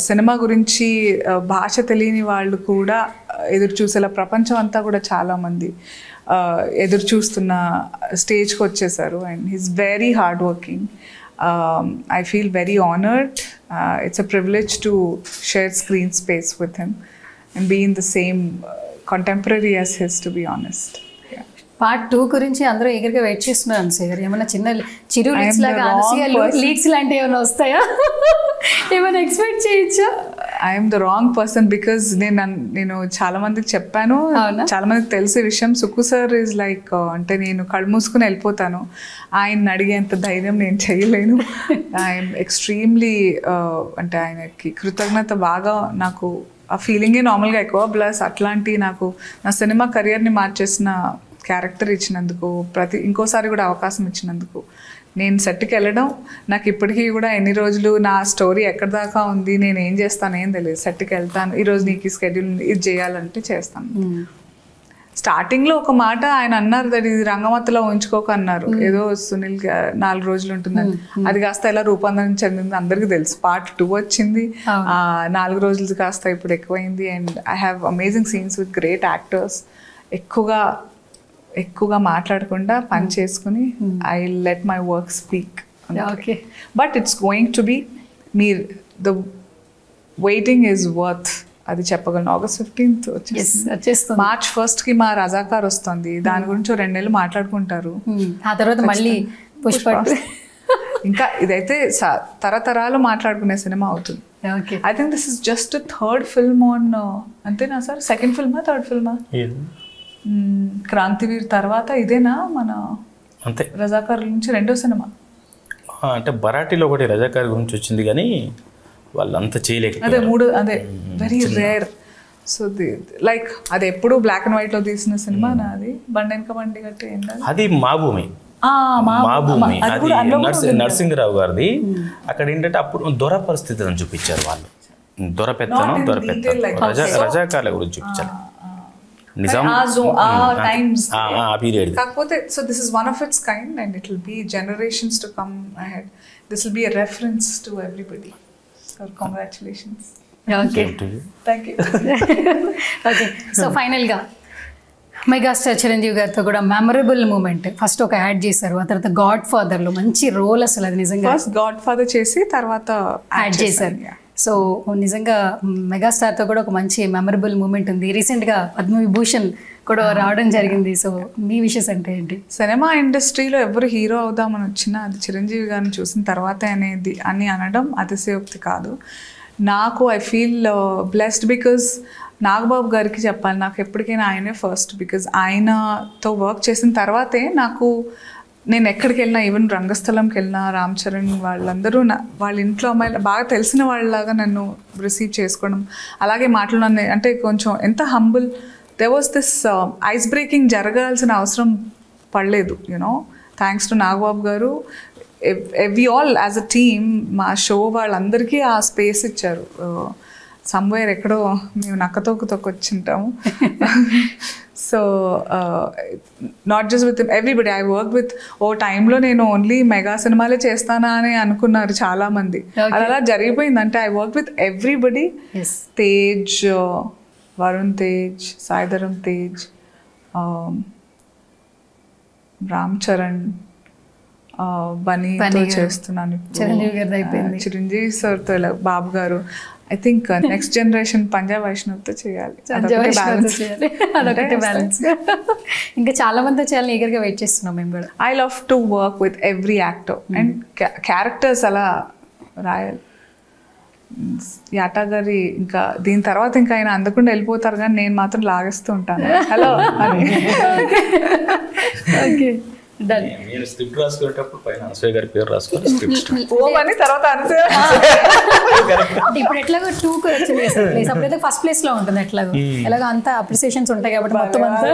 సినిమా గురించి భాష తెలియని వాళ్ళు కూడా ఎదురు చూసేలా, ప్రపంచం అంతా కూడా చాలామంది ఎదురు చూస్తున్న స్టేజ్కి వచ్చేసారు. And he's very hard working. I feel very honored. It's a privilege to share screen space with him and be in the same contemporary as his, to be honest. Part 2 గురించి అందరూ ఎగర్గా వెయిట్ చేస్తున్నారు అనసూయ గారు. ఏమైనా చిన్న చిరు leaks లాగా Anasuya leaks లాంటివి ఏమైనా వస్తాయా? ఏమైనా ఎక్స్పెక్ట్ చేయొచ్చా? I'm the wrong person because నేను చాలా మందికి చెప్పాను, చాలా మందికి తెలిసే విషయం. సుక్కు సార్ ఈజ్ లైక్, అంటే నేను కళ్ళు మూసుకుని వెళ్ళిపోతాను, ఆయన అడిగేంత ధైర్యం నేను చేయలేను. ఐఎమ్ ఎక్స్ట్రీమ్లీ అంటే ఆయనకి కృతజ్ఞత బాగా, నాకు ఆ ఫీలింగే నార్మల్గా ఎక్కువ. ప్లస్ అట్లాంటి నాకు నా సినిమా కెరియర్ని మార్చేసిన క్యారెక్టర్ ఇచ్చినందుకు, ఇంకోసారి కూడా అవకాశం ఇచ్చినందుకు, నేను సెట్కి వెళ్ళడం నాకు ఇప్పటికీ కూడా ఎన్ని రోజులు నా స్టోరీ ఎక్కడి దాకా ఉంది, నేను ఏం చేస్తాను ఏం తెలియదు. సెట్కి వెళ్తాను, ఈరోజు నీకు ఈ స్కెడ్యూల్ ఇది చేయాలంటే చేస్తాను. స్టార్టింగ్లో ఒక మాట ఆయన అన్నారు, దట్ ఇది రంగమత్తలో ఉంచుకోక అన్నారు. ఏదో సునీల్ 4 రోజులు ఉంటుందని, అది కాస్త ఎలా రూపాంతరం చెందింది అందరికీ తెలుసు. పార్ట్ 2 వచ్చింది, 4 రోజులు కాస్త ఇప్పుడు ఎక్కువైంది. And I have amazing scenes with great actors. ఎక్కువగా మాట్లాడకుండా పని చేసుకుని I let my work speak. But it's going to be, మీరు ద వెయిటింగ్ ఈజ్ వర్త్, అది చెప్పగలను. August 15th వచ్చేస్తుంది. March 1st మా రజాకార్ వస్తుంది, దాని గురించి 2 నెలలు మాట్లాడుకుంటారు. ఆ తర్వాత మళ్ళీ పుష్ప. ఇంకా ఇదైతే తరతరాలు మాట్లాడుకునే సినిమా అవుతుంది. I think this is just 3rd film on, అంతేనా సార్? 2nd ఫిల్మా 3rd ఫిల్మా? క్రాంతివీర్ తర్వాత ఇదేనా మన అంతే రజాకార్ నుంచి 2వ సినిమా? అంటే బరాటీలో ఒకటి రజాకార్ గురించి వచ్చింది కానీ వాళ్ళు అంత చేయలేక, అదే 3, అదే వెరీ రేర్. సో లైక్ అది ఎప్పుడు బ్లాక్ అండ్ వైట్ లో తీసిన సినిమా నాది, బండెనక బండి గట్టి ఏంటది, అది మా భూమి. అది నరసింహరావు గారిది. అక్కడ ఏంటంటే అప్పుడు దొర పరిస్థితులను చూపించారు వాళ్ళు, దొరపెత్తనం రజాకార్ల గురించి చూపించారు. కాకపోతే so this is one of it's kind and it will be generations to come ahead. This will be a reference to everybody. So congratulations. Thank you. Okay, so ఫైనల్గా మెగాస్టార్ చిరంజీవి గారితో కూడా మెమరబుల్ మూమెంట్. ఫస్ట్ ఒక add చేశారు, ఆ తర్వాత God ఫాదర్లో మంచి role, అసలు అది నిజంగా ఫస్ట్ గాడ్ ఫాదర్ చేసి తర్వాత యాడ్ చేశారు. సో నిజంగా మెగాస్టార్తో కూడా ఒక మంచి మెమరబుల్ మూమెంట్ ఉంది. రీసెంట్గా పద్మవిభూషణ్ కూడా రావడం జరిగింది. సో మీ విషెస్ అంటే ఏంటి? సినిమా ఇండస్ట్రీలో ఎవరు హీరో అవుదామని వచ్చినా అది చిరంజీవి గారిని చూసిన తర్వాతే అనేది అని అనడం అతిశయోక్తి కాదు. నాకు I feel blessed because Nagababu గారికి చెప్పాలి, నాకు ఎప్పటికైనా ఆయనే ఫస్ట్. బికాజ్ ఆయనతో వర్క్ చేసిన తర్వాతే నాకు, నేను ఎక్కడికి వెళ్ళినా, ఈవెన్ రంగస్థలంకి వెళ్ళినా రామ్ చరణ్ వాళ్ళందరూ వాళ్ళ ఇంట్లో అమ్మాయిలు బాగా తెలిసిన వాళ్ళలాగా నన్ను రిసీవ్ చేసుకోవడం, అలాగే మాట్లాడడం, అంటే కొంచెం ఎంత humble. They was this ice breaking జరగాల్సిన అవసరం పడలేదు, you know, thanks to Nagababu garu. We all as a team, మా షో వాళ్ళందరికీ ఆ స్పేస్ ఇచ్చారు. సమ్వేర్ ఎక్కడో మేము నక్కతోకుతోకొచ్చింటాము. So not just with everybody, I work with, ఓ టైంలో నేను ఓన్లీ మెగా సినిమాలే చేస్తానా అని అనుకున్నారు చాలామంది. అది అలా జరిగిపోయింది. అంటే I work with everybody. Tej, Varun Tej, Saidharam Tej, Ram Charan, బనీతో చేస్తున్నాను. చిరంజీవి సార్తో, Babu garu. I think next generation Panja వైష్ణవ్తో చేయాలి. ఇంకా చాలా మంది చేయాలని ఈగర్గా వెయిట్ చేస్తున్నాం మేము కూడా. I love to work with every actor and characters అలా రాయాలి. యాటా గారి ఇంకా దీని తర్వాత ఇంకా ఆయన అందకుండా వెళ్ళిపోతారు కానీ నేను మాత్రం లాగేస్తూ ఉంటాను. హలో ఓకే, నేను స్క్రిప్ట్ రాసుకునేటప్పుడు పైన అనసూయ గారి పేరు రాసుకొని స్క్రిప్ట్ ఓమని తర్వాత అనసూయ. ఇప్పుడు ఎట్లాగో 2కి వచ్చింది ప్లేస్, అప్పుడైతే ఫస్ట్ ప్లేస్ లో ఉంటుంది. ఎలాగో అంతా అప్రిసియేషన్స్ ఉంటాయి కాబట్టి మొత్తం అంతా.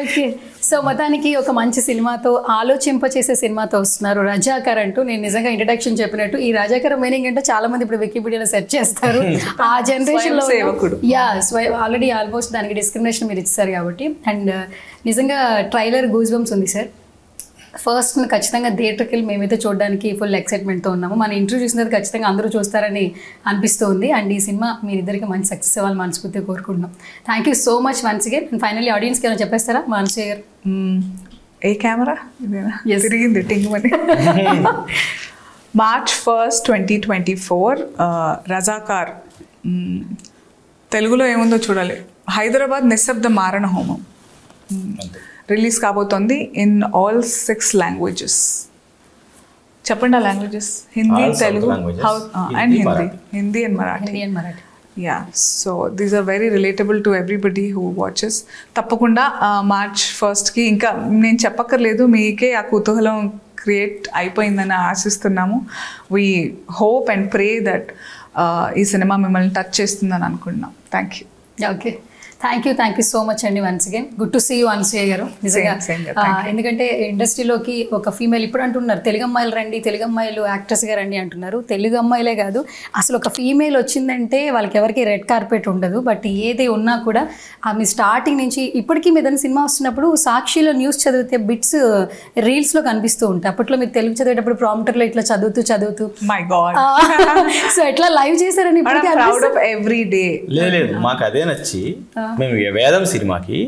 ఓకే, సో మొత్తానికి ఒక మంచి సినిమాతో, ఆలోచింపచేసే సినిమాతో వస్తున్నారు రజాకర్ అంటూ. నేను నిజంగా ఇంట్రడక్షన్ చెప్పినట్టు ఈ రజాకర్ మీనింగ్ ఏంటో చాలా మంది ఇప్పుడు వికీపీడియాలో సెర్చ్ చేస్తారు. ఆ జనరేషన్ లో ఆల్రెడీ ఆల్మోస్ట్ దానికి డిస్క్రిమినేషన్ మీరు ఇచ్చారు కాబట్టి. అండ్ నిజంగా ట్రైలర్ గూస్ బంప్స్ ఉంది సార్. ఫస్ట్ ఖచ్చితంగా థియేటర్కి వెళ్ళి మేమైతే చూడడానికి ఫుల్ ఎక్సైట్మెంట్తో ఉన్నాము. మన ఇంటర్వ్యూ చూసినది ఖచ్చితంగా అందరూ చూస్తారని అనిపిస్తూ ఉంది. అండ్ ఈ సినిమా మీరిద్దరికి మంచి సక్సెస్ అవ్వాలని మనస్ఫూర్తిగా కోరుకుంటున్నాం. Thank you so much once again. And finally ఆడియన్స్కి ఏమైనా చెప్పేస్తారా మనసు గారు? ఏ కెమెరా తిరిగింది టింగ్ అని. March 1st, 2024 Razakar. తెలుగులో ఏముందో చూడాలి. హైదరాబాద్ నిశ్శబ్ద మారణ హోమం. రిలీజ్ కాబోతోంది ఇన్ ఆల్ 6 లాంగ్వేజెస్. చెప్పండి ఆ languages. Hindi, All South Telugu languages. And Hindi, Hindi, Marathi. Hindi and Marathi. Hindi and Marathi. Yeah, so these are very relatable to everybody who watches. తప్పకుండా March 1st ఇంకా నేను చెప్పక్కర్లేదు, మీకే ఆ కుతూహలం క్రియేట్ అయిపోయిందని ఆశిస్తున్నాము. We hope and pray that ఈ సినిమా మిమ్మల్ని టచ్ చేస్తుందని అనుకుంటున్నాం. Thank you. Okay, thank you so much అండి. Once again good to see you Anasuya garu. నిజంగా Same here. Thank you. ఎందుకంటే ఇండస్ట్రీలోకి ఒక ఫీమేల్ ఇప్పుడు అంటున్నారు తెలుగు అమ్మాయిలు రండి, తెలుగు అమ్మాయిలు యాక్ట్రెస్గా రండి అంటున్నారు. తెలుగు అమ్మాయిలే కాదు, అసలు ఒక ఫీమేల్ వచ్చిందంటే వాళ్ళకి ఎవరికి రెడ్ కార్పెట్ ఉండదు. బట్ ఏది ఉన్నా కూడా మీ స్టార్టింగ్ నుంచి ఇప్పటికీ మీ ఏదైనా సినిమా వస్తున్నప్పుడు సాక్షిలో న్యూస్ చదివితే బిట్స్ రీల్స్లో కనిపిస్తూ ఉంటాయి. అప్పట్లో మీరు తెలుగు చదివేటప్పుడు ప్రాంప్టర్లో ఇట్లా చదువుతూ మై గాడ్, సో ఎట్లా లైవ్ చేశారని ఇప్పటికీ ప్రౌడ్ ఆఫ్ ఎవ్రీ డే. లేదు మాకు అదే నచ్చి మేము వేదం సినిమాకి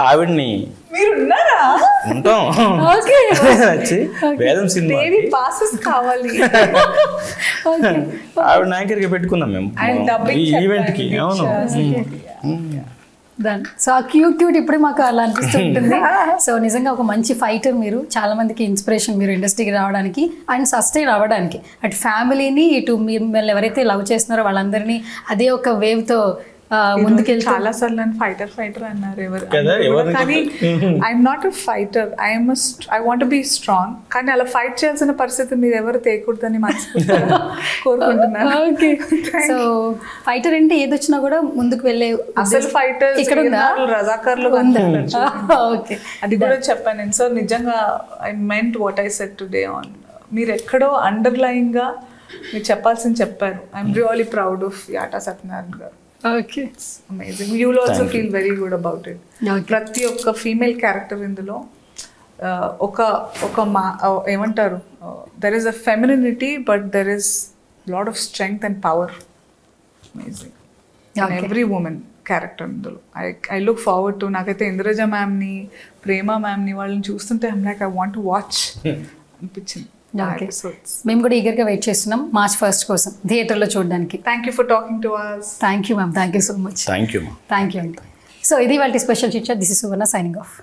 ఆవిడ్ని మీరున్నారా? ఉంటాం ఓకే నచ్చి వేదం సినిమా డైలీ పాసెస్ కావాలి. ఆవిడ యాంకర్గా పెట్టుకున్నాం మేము And dubbing ఈ చెప్పాలి, ఈవెంట్కి. అవును సో ఆ క్యూట్ ఇప్పుడు మాకు అలా అనిపిస్తుంటుంది. సో నిజంగా ఒక మంచి ఫైటర్ మీరు, చాలా మందికి ఇన్స్పిరేషన్ మీరు ఇండస్ట్రీకి రావడానికి అండ్ సస్టైన్ అవ్వడానికి. అటు ఫ్యామిలీని, ఇటు మిమ్మల్ని ఎవరైతే లవ్ చేస్తున్నారో వాళ్ళందరినీ అదే ఒక వేవ్తో ముందుకెళ్తే. చాలా సార్లు నన్ను ఫైటర్ అన్నారు కదా, ఎవరు కానీ I'm not a fighter, I want be strong. కానీ అలా ఫైట్ చేయాల్సిన పరిస్థితి మీరు ఎవరు తేకూడదని మనస్ఫూర్తిగా కోరుకుంటున్నాను. ఓకే, సో ఫైటర్ అంటే ఏదొచ్చినా కూడా ముందుకు వెళ్ళే అసలు ఫైటర్ ఇక్కడ ఉందా? రజాకార్లు ఓకే, అది కూడా చెప్పాను నేను. సో నిజంగా I meant what I said today on. మీరు ఎక్కడో అండర్లైన్ గా మీరు చెప్పాల్సింది చెప్పారు. I'm really proud of Yata Satyanarayana garu. Okay, amazing. You will also feel very good about it. ప్రతి ఒక్క ఫీమేల్ క్యారెక్టర్ ఇందులో ఏమంటారు, there is a femininity but there is lot of strength and power. Amazing every women character ఇందులో. I look forward to. నాకైతే ఇంద్రజ మ్యామ్ని, ప్రేమ మ్యామ్ని వాళ్ళని చూస్తుంటే I'm like I want to watch అనిపించింది. మేము కూడా ఈగర్గా వెయిట్ చేస్తున్నాం March 1st కోసం థియేటర్లో చూడడానికి. Thank you for talking to us. Thank you ma'am, thank you so much. Thank you thank you అండి. సో ఇది వాళ్ళ special chit chat. This is Suvarna signing of.